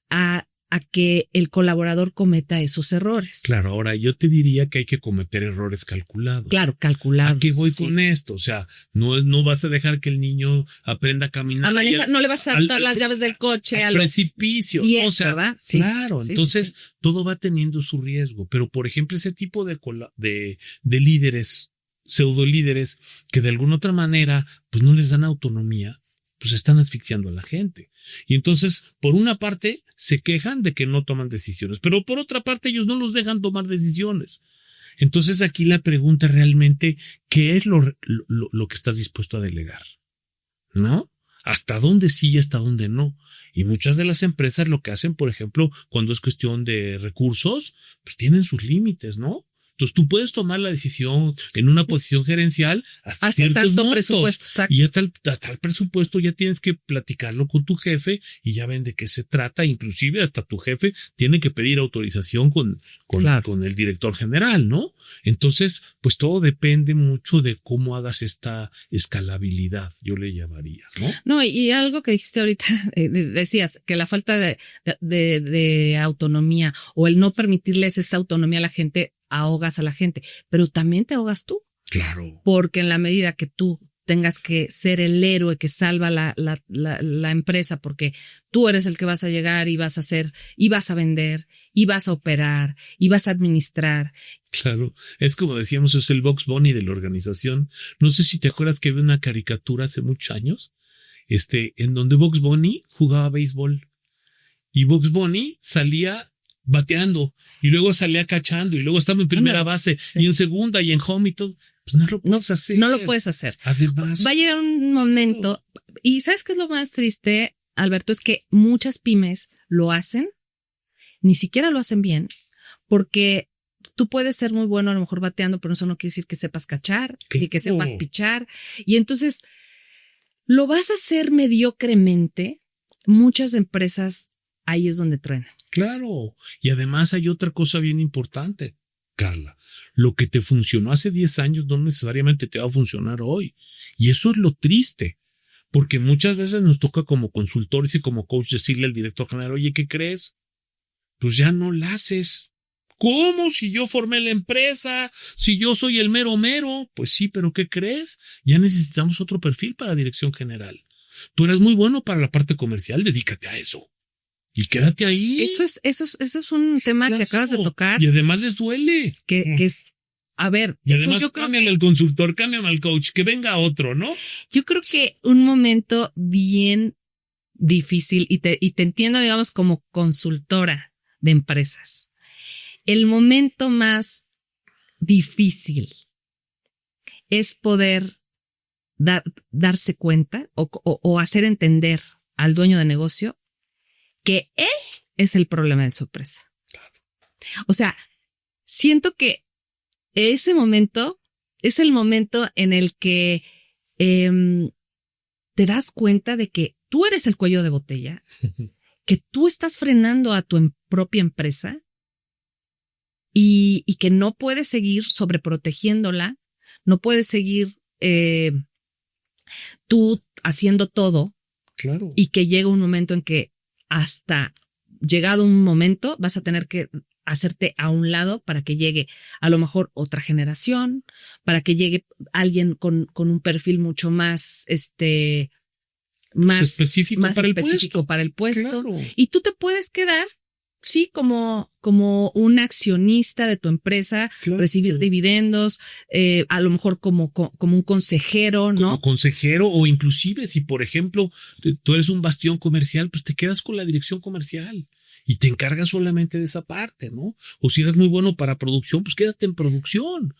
a que el colaborador cometa esos errores. Claro, ahora yo te diría que hay que cometer errores calculados. Claro, calculados. ¿A qué voy con esto? O sea, no vas a dejar que el niño aprenda a caminar. A manejar, no le vas a dar las llaves del coche al precipicio. O sea, ¿verdad? Sí, claro, entonces todo va teniendo su riesgo. Pero, por ejemplo, ese tipo de líderes, pseudo líderes, que de alguna otra manera, pues no les dan autonomía, pues están asfixiando a la gente. Y entonces, por una parte, se quejan de que no toman decisiones, pero por otra parte, ellos no los dejan tomar decisiones. Entonces, aquí la pregunta realmente, ¿qué es lo que estás dispuesto a delegar? ¿No? ¿Hasta dónde sí y hasta dónde no? Y muchas de las empresas lo que hacen, por ejemplo, cuando es cuestión de recursos, pues tienen sus límites, ¿no? Entonces tú puedes tomar la decisión en una posición gerencial hasta ciertos tanto montos, presupuesto, exacto. y a tal presupuesto ya tienes que platicarlo con tu jefe y ya ven de qué se trata. Inclusive hasta tu jefe tiene que pedir autorización con el director general, ¿no? Entonces, pues todo depende mucho de cómo hagas esta escalabilidad, yo le llamaría, ¿no? No, y algo que dijiste ahorita, decías que la falta de autonomía o el no permitirles esta autonomía a la gente, ahogas a la gente, pero también te ahogas tú. Claro. Porque en la medida que tú tengas que ser el héroe que salva la empresa, porque tú eres el que vas a llegar y vas a hacer, y vas a vender, y vas a operar, y vas a administrar. Claro, es como decíamos, es el Bugs Bunny de la organización. No sé si te acuerdas que había una caricatura hace muchos años, en donde Bugs Bunny jugaba béisbol y Bugs Bunny salía bateando y luego salía cachando y luego estaba en primera base y en segunda y en home y todo. Pues no lo puedes hacer. No lo puedes hacer. Además, va a llegar un momento, y ¿sabes qué es lo más triste, Alberto? Es que muchas pymes lo hacen, ni siquiera lo hacen bien, porque tú puedes ser muy bueno a lo mejor bateando, pero eso no quiere decir que sepas cachar ni que sepas pichar. Y entonces lo vas a hacer mediocremente. Muchas empresas ahí es donde truenan. Claro. Y además hay otra cosa bien importante, Carla. Lo que te funcionó hace 10 años no necesariamente te va a funcionar hoy. Y eso es lo triste. Porque muchas veces nos toca como consultores y como coach decirle al director general, oye, ¿qué crees? Pues ya no la haces. ¿Cómo? Si yo formé la empresa, si yo soy el mero mero. Pues sí, pero ¿qué crees? Ya necesitamos otro perfil para dirección general. Tú eres muy bueno para la parte comercial, dedícate a eso. Y quédate ahí. Eso es un tema que acabas de tocar. Y además les duele. Que es, a ver. Y además cámbiame al consultor, cámbiame al coach, que venga otro, ¿no? Yo creo que un momento bien difícil, y te entiendo, digamos, como consultora de empresas. El momento más difícil es poder darse cuenta o hacer entender al dueño de negocio que él es el problema de su empresa. Claro. O sea, siento que ese momento es el momento en el que te das cuenta de que tú eres el cuello de botella, que tú estás frenando a tu propia empresa y que no puedes seguir sobreprotegiéndola, no puedes seguir tú haciendo todo. Claro. Y que llega un momento en que hasta llegado un momento vas a tener que hacerte a un lado para que llegue a lo mejor otra generación, para que llegue alguien con un perfil mucho más, más específico más para específico el puesto. para el puesto. Claro. Y tú te puedes quedar, sí, como un accionista de tu empresa, Claro. recibir dividendos, a lo mejor como un consejero, ¿no? Como consejero, o inclusive si, por ejemplo, tú eres un bastión comercial, pues te quedas con la dirección comercial y te encargas solamente de esa parte, ¿no? O si eres muy bueno para producción, pues quédate en producción.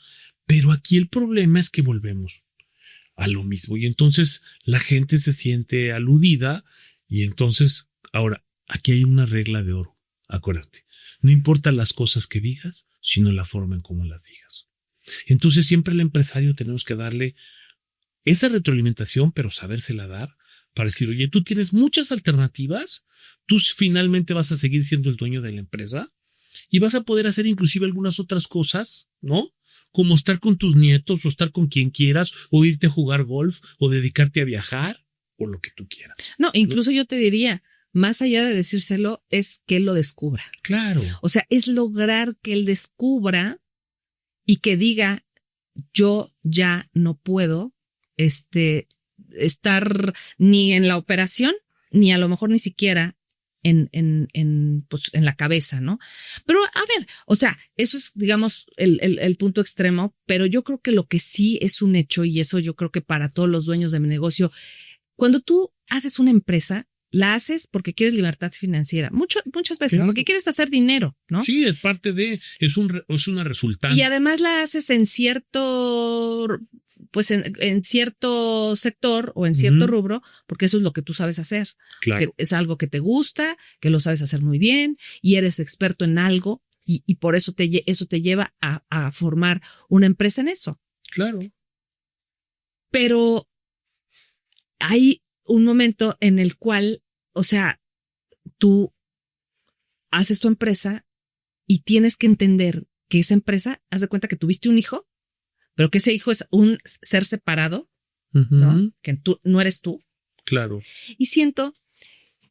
Pero aquí el problema es que volvemos a lo mismo y entonces la gente se siente aludida y entonces, ahora, aquí hay una regla de oro, acuérdate, no importa las cosas que digas, sino la forma en cómo las digas. Entonces siempre al empresario tenemos que darle esa retroalimentación, pero sabérsela dar para decir, oye, tú tienes muchas alternativas, tú finalmente vas a seguir siendo el dueño de la empresa y vas a poder hacer inclusive algunas otras cosas, ¿no? Como estar con tus nietos o estar con quien quieras o irte a jugar golf o dedicarte a viajar o lo que tú quieras. No, incluso yo te diría, más allá de decírselo, es que él lo descubra. Claro. O sea, es lograr que él descubra y que diga, yo ya no puedo estar ni en la operación, ni a lo mejor ni siquiera pues, en la cabeza, ¿no? Pero a ver, o sea, eso es, digamos, el punto extremo, pero yo creo que lo que sí es un hecho, y eso yo creo que para todos los dueños de mi negocio, cuando tú haces una empresa, la haces porque quieres libertad financiera, muchas veces, Claro. porque quieres hacer dinero, ¿no? Sí, es parte de, es una resultante. Y además la haces en cierto, pues en cierto sector o en cierto rubro, porque eso es lo que tú sabes hacer. Claro. Que es algo que te gusta, que lo sabes hacer muy bien y eres experto en algo y por eso eso te lleva a formar una empresa en eso. Claro. Pero hay un momento en el cual, o sea, tú haces tu empresa y tienes que entender que esa empresa, haz de cuenta que tuviste un hijo, pero que ese hijo es un ser separado, ¿no? Que tú no eres tú. Claro. Y siento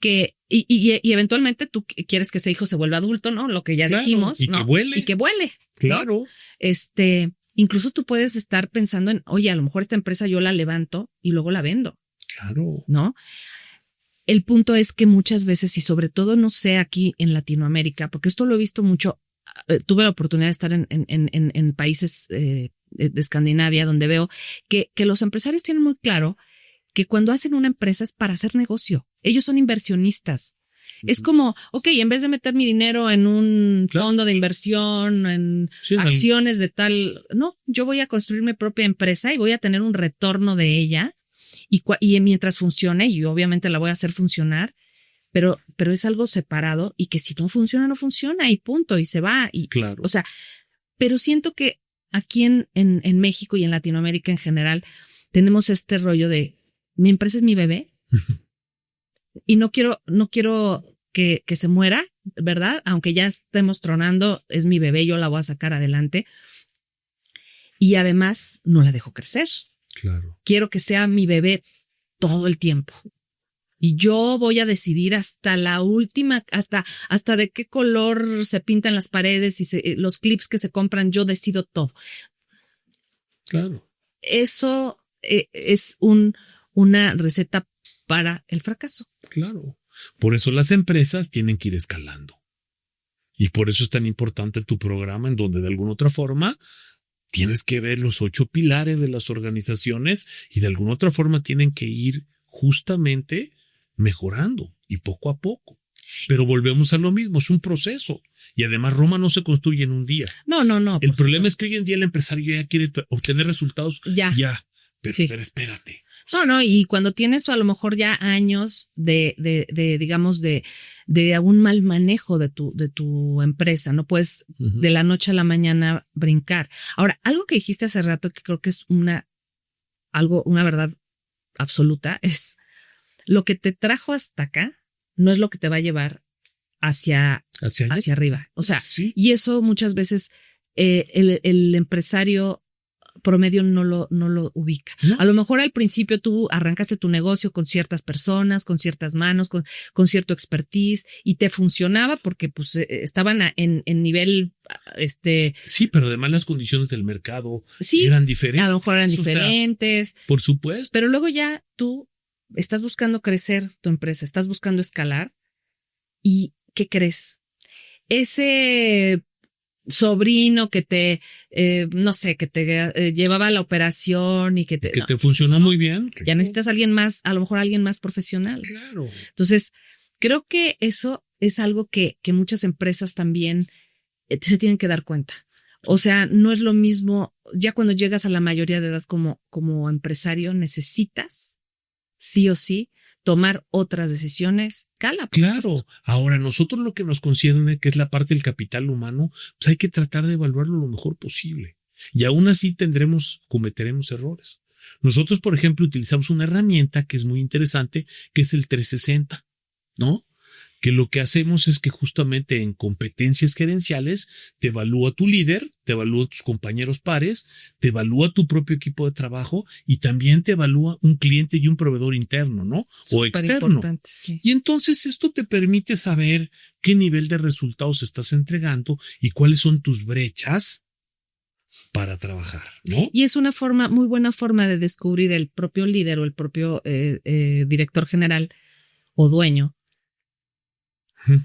que, y eventualmente tú quieres que ese hijo se vuelva adulto, ¿no? Lo que ya dijimos, y ¿no? que vuele. Y que vuele. Claro. ¿No? Incluso tú puedes estar pensando en, oye, a lo mejor esta empresa yo la levanto y luego la vendo. Claro. ¿No? El punto es que muchas veces, y sobre todo, no sé, aquí en Latinoamérica, porque esto lo he visto mucho, tuve la oportunidad de estar en países de Escandinavia, donde veo que los empresarios tienen muy claro que cuando hacen una empresa es para hacer negocio. Ellos son inversionistas. Es como, ok, en vez de meter mi dinero en un fondo de inversión, en acciones de tal, no, yo voy a construir mi propia empresa y voy a tener un retorno de ella. Y mientras funcione, y obviamente la voy a hacer funcionar, pero es algo separado y que si no funciona, no funciona y punto, y se va. Y, claro. O sea, pero siento que aquí en México y en Latinoamérica en general tenemos este rollo de mi empresa es mi bebé y no quiero que se muera, ¿verdad? Aunque ya estemos tronando, es mi bebé, yo la voy a sacar adelante. Y además no la dejo crecer. Claro. Quiero que sea mi bebé todo el tiempo. Y yo voy a decidir hasta la última, hasta de qué color se pintan las paredes y los clips que se compran, yo decido todo. Claro. Eso es una receta para el fracaso. Claro. Por eso las empresas tienen que ir escalando. Y por eso es tan importante tu programa, en donde de alguna otra forma tienes que ver los 8 pilares de las organizaciones y de alguna otra forma tienen que ir justamente mejorando y poco a poco. Pero volvemos a lo mismo, es un proceso. Y además Roma no se construye en un día. No. El problema es que hoy en día el empresario ya quiere obtener resultados ya. Pero espérate. No, y cuando tienes a lo mejor ya años digamos, de un mal manejo de tu empresa, no puedes de la noche a la mañana brincar. Ahora, algo que dijiste hace rato que creo que es una verdad absoluta, es lo que te trajo hasta acá no es lo que te va a llevar hacia arriba. O sea, y eso muchas veces el empresario promedio no lo ubica. ¿No? A lo mejor al principio tú arrancaste tu negocio con ciertas personas, con ciertas manos, con cierto expertise y te funcionaba porque pues estaban en nivel Sí, pero además las condiciones del mercado sí, eran diferentes. A lo mejor eran O sea, diferentes. por supuesto. Pero luego ya tú estás buscando crecer tu empresa, estás buscando escalar y ¿qué crees? Ese sobrino que te, no sé, que te llevaba a la operación y que te funciona muy bien. Ya necesitas a alguien más, a lo mejor alguien más profesional. Claro. Entonces, creo que eso es algo que muchas empresas también se tienen que dar cuenta. O sea, no es lo mismo, ya cuando llegas a la mayoría de edad como empresario, necesitas, sí o sí, tomar otras decisiones. Claro. Ahora, nosotros lo que nos concierne, que es la parte del capital humano, pues hay que tratar de evaluarlo lo mejor posible. Y aún así cometeremos errores. Nosotros, por ejemplo, utilizamos una herramienta que es muy interesante, que es el 360, ¿no? Que lo que hacemos es que justamente en competencias gerenciales te evalúa tu líder, te evalúa tus compañeros pares, te evalúa tu propio equipo de trabajo y también te evalúa un cliente y un proveedor interno, ¿no? O externo. Sí. Y entonces esto te permite saber qué nivel de resultados estás entregando y cuáles son tus brechas para trabajar, ¿no? Y es una muy buena forma de descubrir el propio líder o el propio director general o dueño.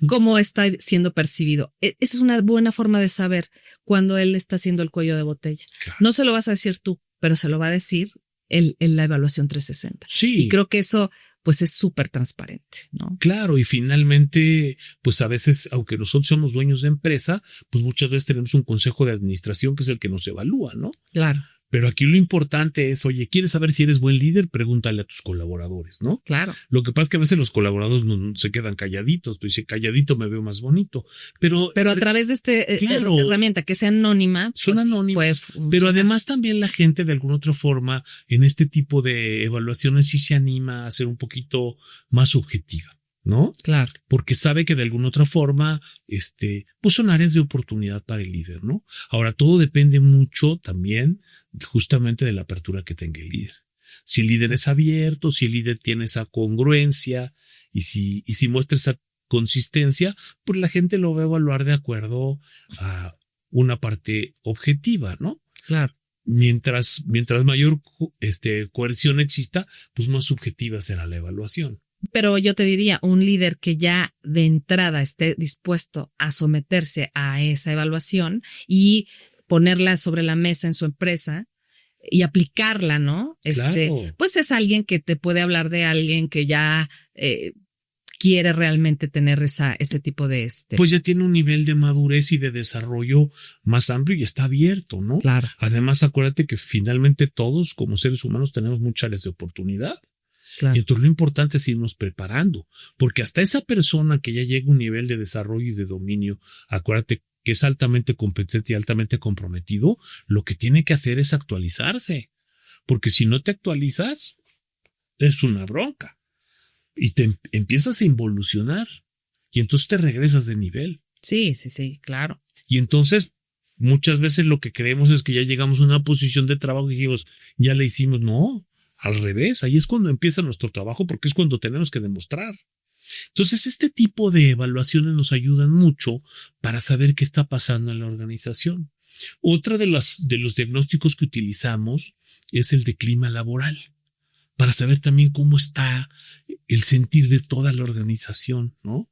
Cómo está siendo percibido. Esa es una buena forma de saber cuando él está haciendo el cuello de botella. Claro. No se lo vas a decir tú, pero se lo va a decir en la evaluación 360. Sí. Y creo que eso pues es súper transparente, ¿no? Claro, y finalmente, pues a veces, aunque nosotros somos dueños de empresa, pues muchas veces tenemos un consejo de administración que es el que nos evalúa, ¿no? Claro. Pero aquí lo importante es, oye, ¿quieres saber si eres buen líder? Pregúntale a tus colaboradores, ¿no? Claro. Lo que pasa es que a veces los colaboradores no se quedan calladitos. Tú dices, calladito me veo más bonito. Pero a través de claro, herramienta que sea anónima. Son pues, anónimas. Pero además también la gente de alguna otra forma en este tipo de evaluaciones sí se anima a ser un poquito más objetiva, ¿no? Claro. Porque sabe que de alguna otra forma, pues son áreas de oportunidad para el líder, ¿no? Ahora, todo depende mucho también justamente de la apertura que tenga el líder. Si el líder es abierto, si el líder tiene esa congruencia y si muestra esa consistencia, pues la gente lo va a evaluar de acuerdo a una parte objetiva, ¿no? Claro. Mientras mayor coerción exista, pues más subjetiva será la evaluación. Pero yo te diría, un líder que ya de entrada esté dispuesto a someterse a esa evaluación y ponerla sobre la mesa en su empresa y aplicarla, ¿no? Claro. Pues es alguien que te puede hablar de alguien que ya quiere realmente tener ese tipo de Pues ya tiene un nivel de madurez y de desarrollo más amplio y está abierto, ¿no? Claro. Además, acuérdate que finalmente todos como seres humanos tenemos muchas áreas de oportunidad. Claro. Y entonces lo importante es irnos preparando, porque hasta esa persona que ya llega a un nivel de desarrollo y de dominio, acuérdate que es altamente competente y altamente comprometido, lo que tiene que hacer es actualizarse, porque si no te actualizas, es una bronca y te empiezas a involucionar y entonces te regresas de nivel. Sí, claro. Y entonces muchas veces lo que creemos es que ya llegamos a una posición de trabajo y dijimos, ya le hicimos, no. Al revés, ahí es cuando empieza nuestro trabajo porque es cuando tenemos que demostrar. Entonces, este tipo de evaluaciones nos ayudan mucho para saber qué está pasando en la organización. Otra de los diagnósticos que utilizamos es el de clima laboral, para saber también cómo está el sentir de toda la organización, ¿no?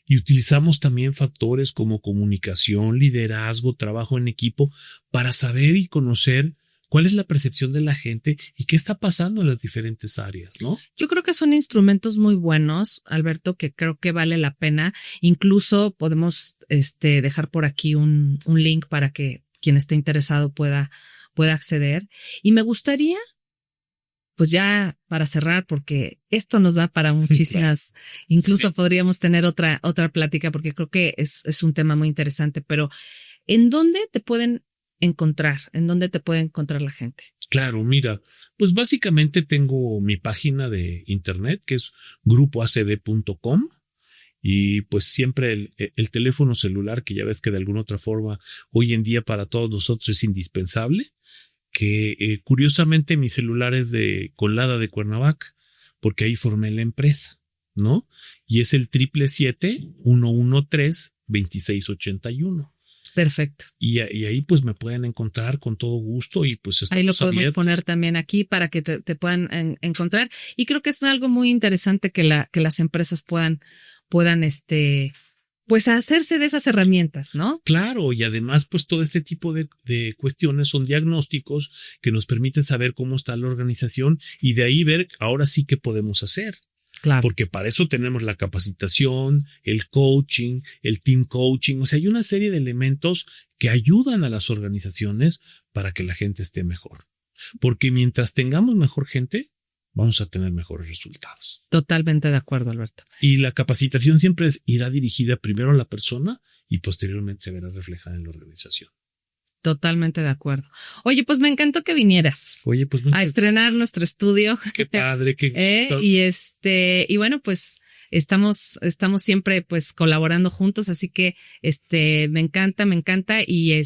Y utilizamos también factores como comunicación, liderazgo, trabajo en equipo, para saber y conocer cuál es la percepción de la gente y qué está pasando en las diferentes áreas, ¿no? Yo creo que son instrumentos muy buenos, Alberto, que creo que vale la pena. Incluso podemos dejar por aquí un link para que quien esté interesado pueda acceder. Y me gustaría, pues ya para cerrar, porque esto nos da para muchísimas, claro. Incluso sí. Podríamos tener otra plática, porque creo que es un tema muy interesante, pero ¿en dónde te pueden encontrar? ¿En dónde te puede encontrar la gente? Claro, mira, pues básicamente tengo mi página de internet que es grupoacd.com y pues siempre el teléfono celular, que ya ves que de alguna otra forma hoy en día para todos nosotros es indispensable, que curiosamente mi celular es de Colada de Cuernavaca, porque ahí formé la empresa, ¿no? Y es el 777-113-2681. Perfecto. Y ahí pues me pueden encontrar con todo gusto y pues ahí lo podemos abiertos. poner también aquí para que te puedan encontrar. Y creo que es algo muy interesante que las empresas puedan pues hacerse de esas herramientas, ¿no? Claro, y además pues todo este tipo de cuestiones son diagnósticos que nos permiten saber cómo está la organización y de ahí ver ahora sí qué podemos hacer. Claro. Porque para eso tenemos la capacitación, el coaching, el team coaching, o sea, hay una serie de elementos que ayudan a las organizaciones para que la gente esté mejor. Porque mientras tengamos mejor gente, vamos a tener mejores resultados. Totalmente de acuerdo, Alberto. Y la capacitación siempre irá dirigida primero a la persona y posteriormente se verá reflejada en la organización. Totalmente de acuerdo. Oye, pues me encantó que vinieras. Oye, pues a estrenar nuestro estudio. Qué padre, y bueno, pues estamos siempre pues colaborando juntos, así que me encanta y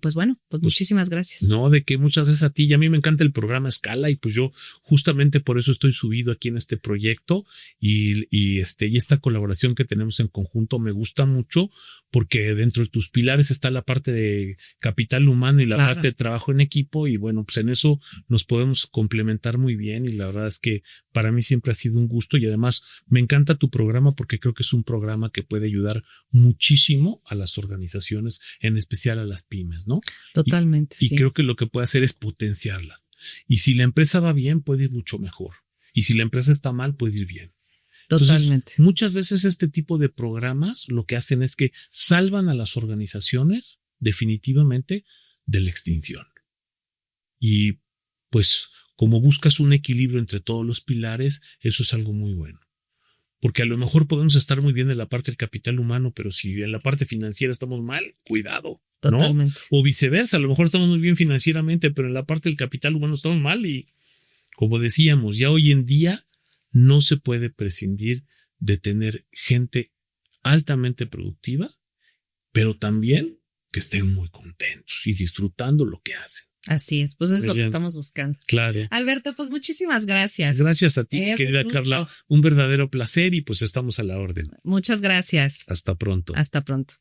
pues bueno, pues muchísimas gracias. No, de que muchas gracias a ti, y a mí me encanta el programa Escala y pues yo justamente por eso estoy subido aquí en este proyecto y esta colaboración que tenemos en conjunto me gusta mucho porque dentro de tus pilares está la parte de capital humano y la parte de trabajo en equipo y bueno, pues en eso nos podemos complementar muy bien y la verdad es que para mí siempre ha sido un gusto y además me encanta tu programa porque creo que es un programa que puede ayudar muchísimo a las organizaciones, en especial a las pymes, ¿no? Totalmente. Y creo que lo que puede hacer es potenciarlas. Y si la empresa va bien, puede ir mucho mejor. Y si la empresa está mal, puede ir bien. Totalmente. Entonces, muchas veces este tipo de programas lo que hacen es que salvan a las organizaciones definitivamente de la extinción. Y pues como buscas un equilibrio entre todos los pilares, eso es algo muy bueno. Porque a lo mejor podemos estar muy bien en la parte del capital humano, pero si en la parte financiera estamos mal, cuidado, ¿no? Totalmente. O viceversa, a lo mejor estamos muy bien financieramente, pero en la parte del capital humano estamos mal y, como decíamos, ya hoy en día no se puede prescindir de tener gente altamente productiva, pero también que estén muy contentos y disfrutando lo que hacen. Así es, pues es lo que estamos buscando. Claro. Alberto, pues muchísimas gracias. Gracias a ti, querida Carla. Un verdadero placer y pues estamos a la orden. Muchas gracias. Hasta pronto. Hasta pronto.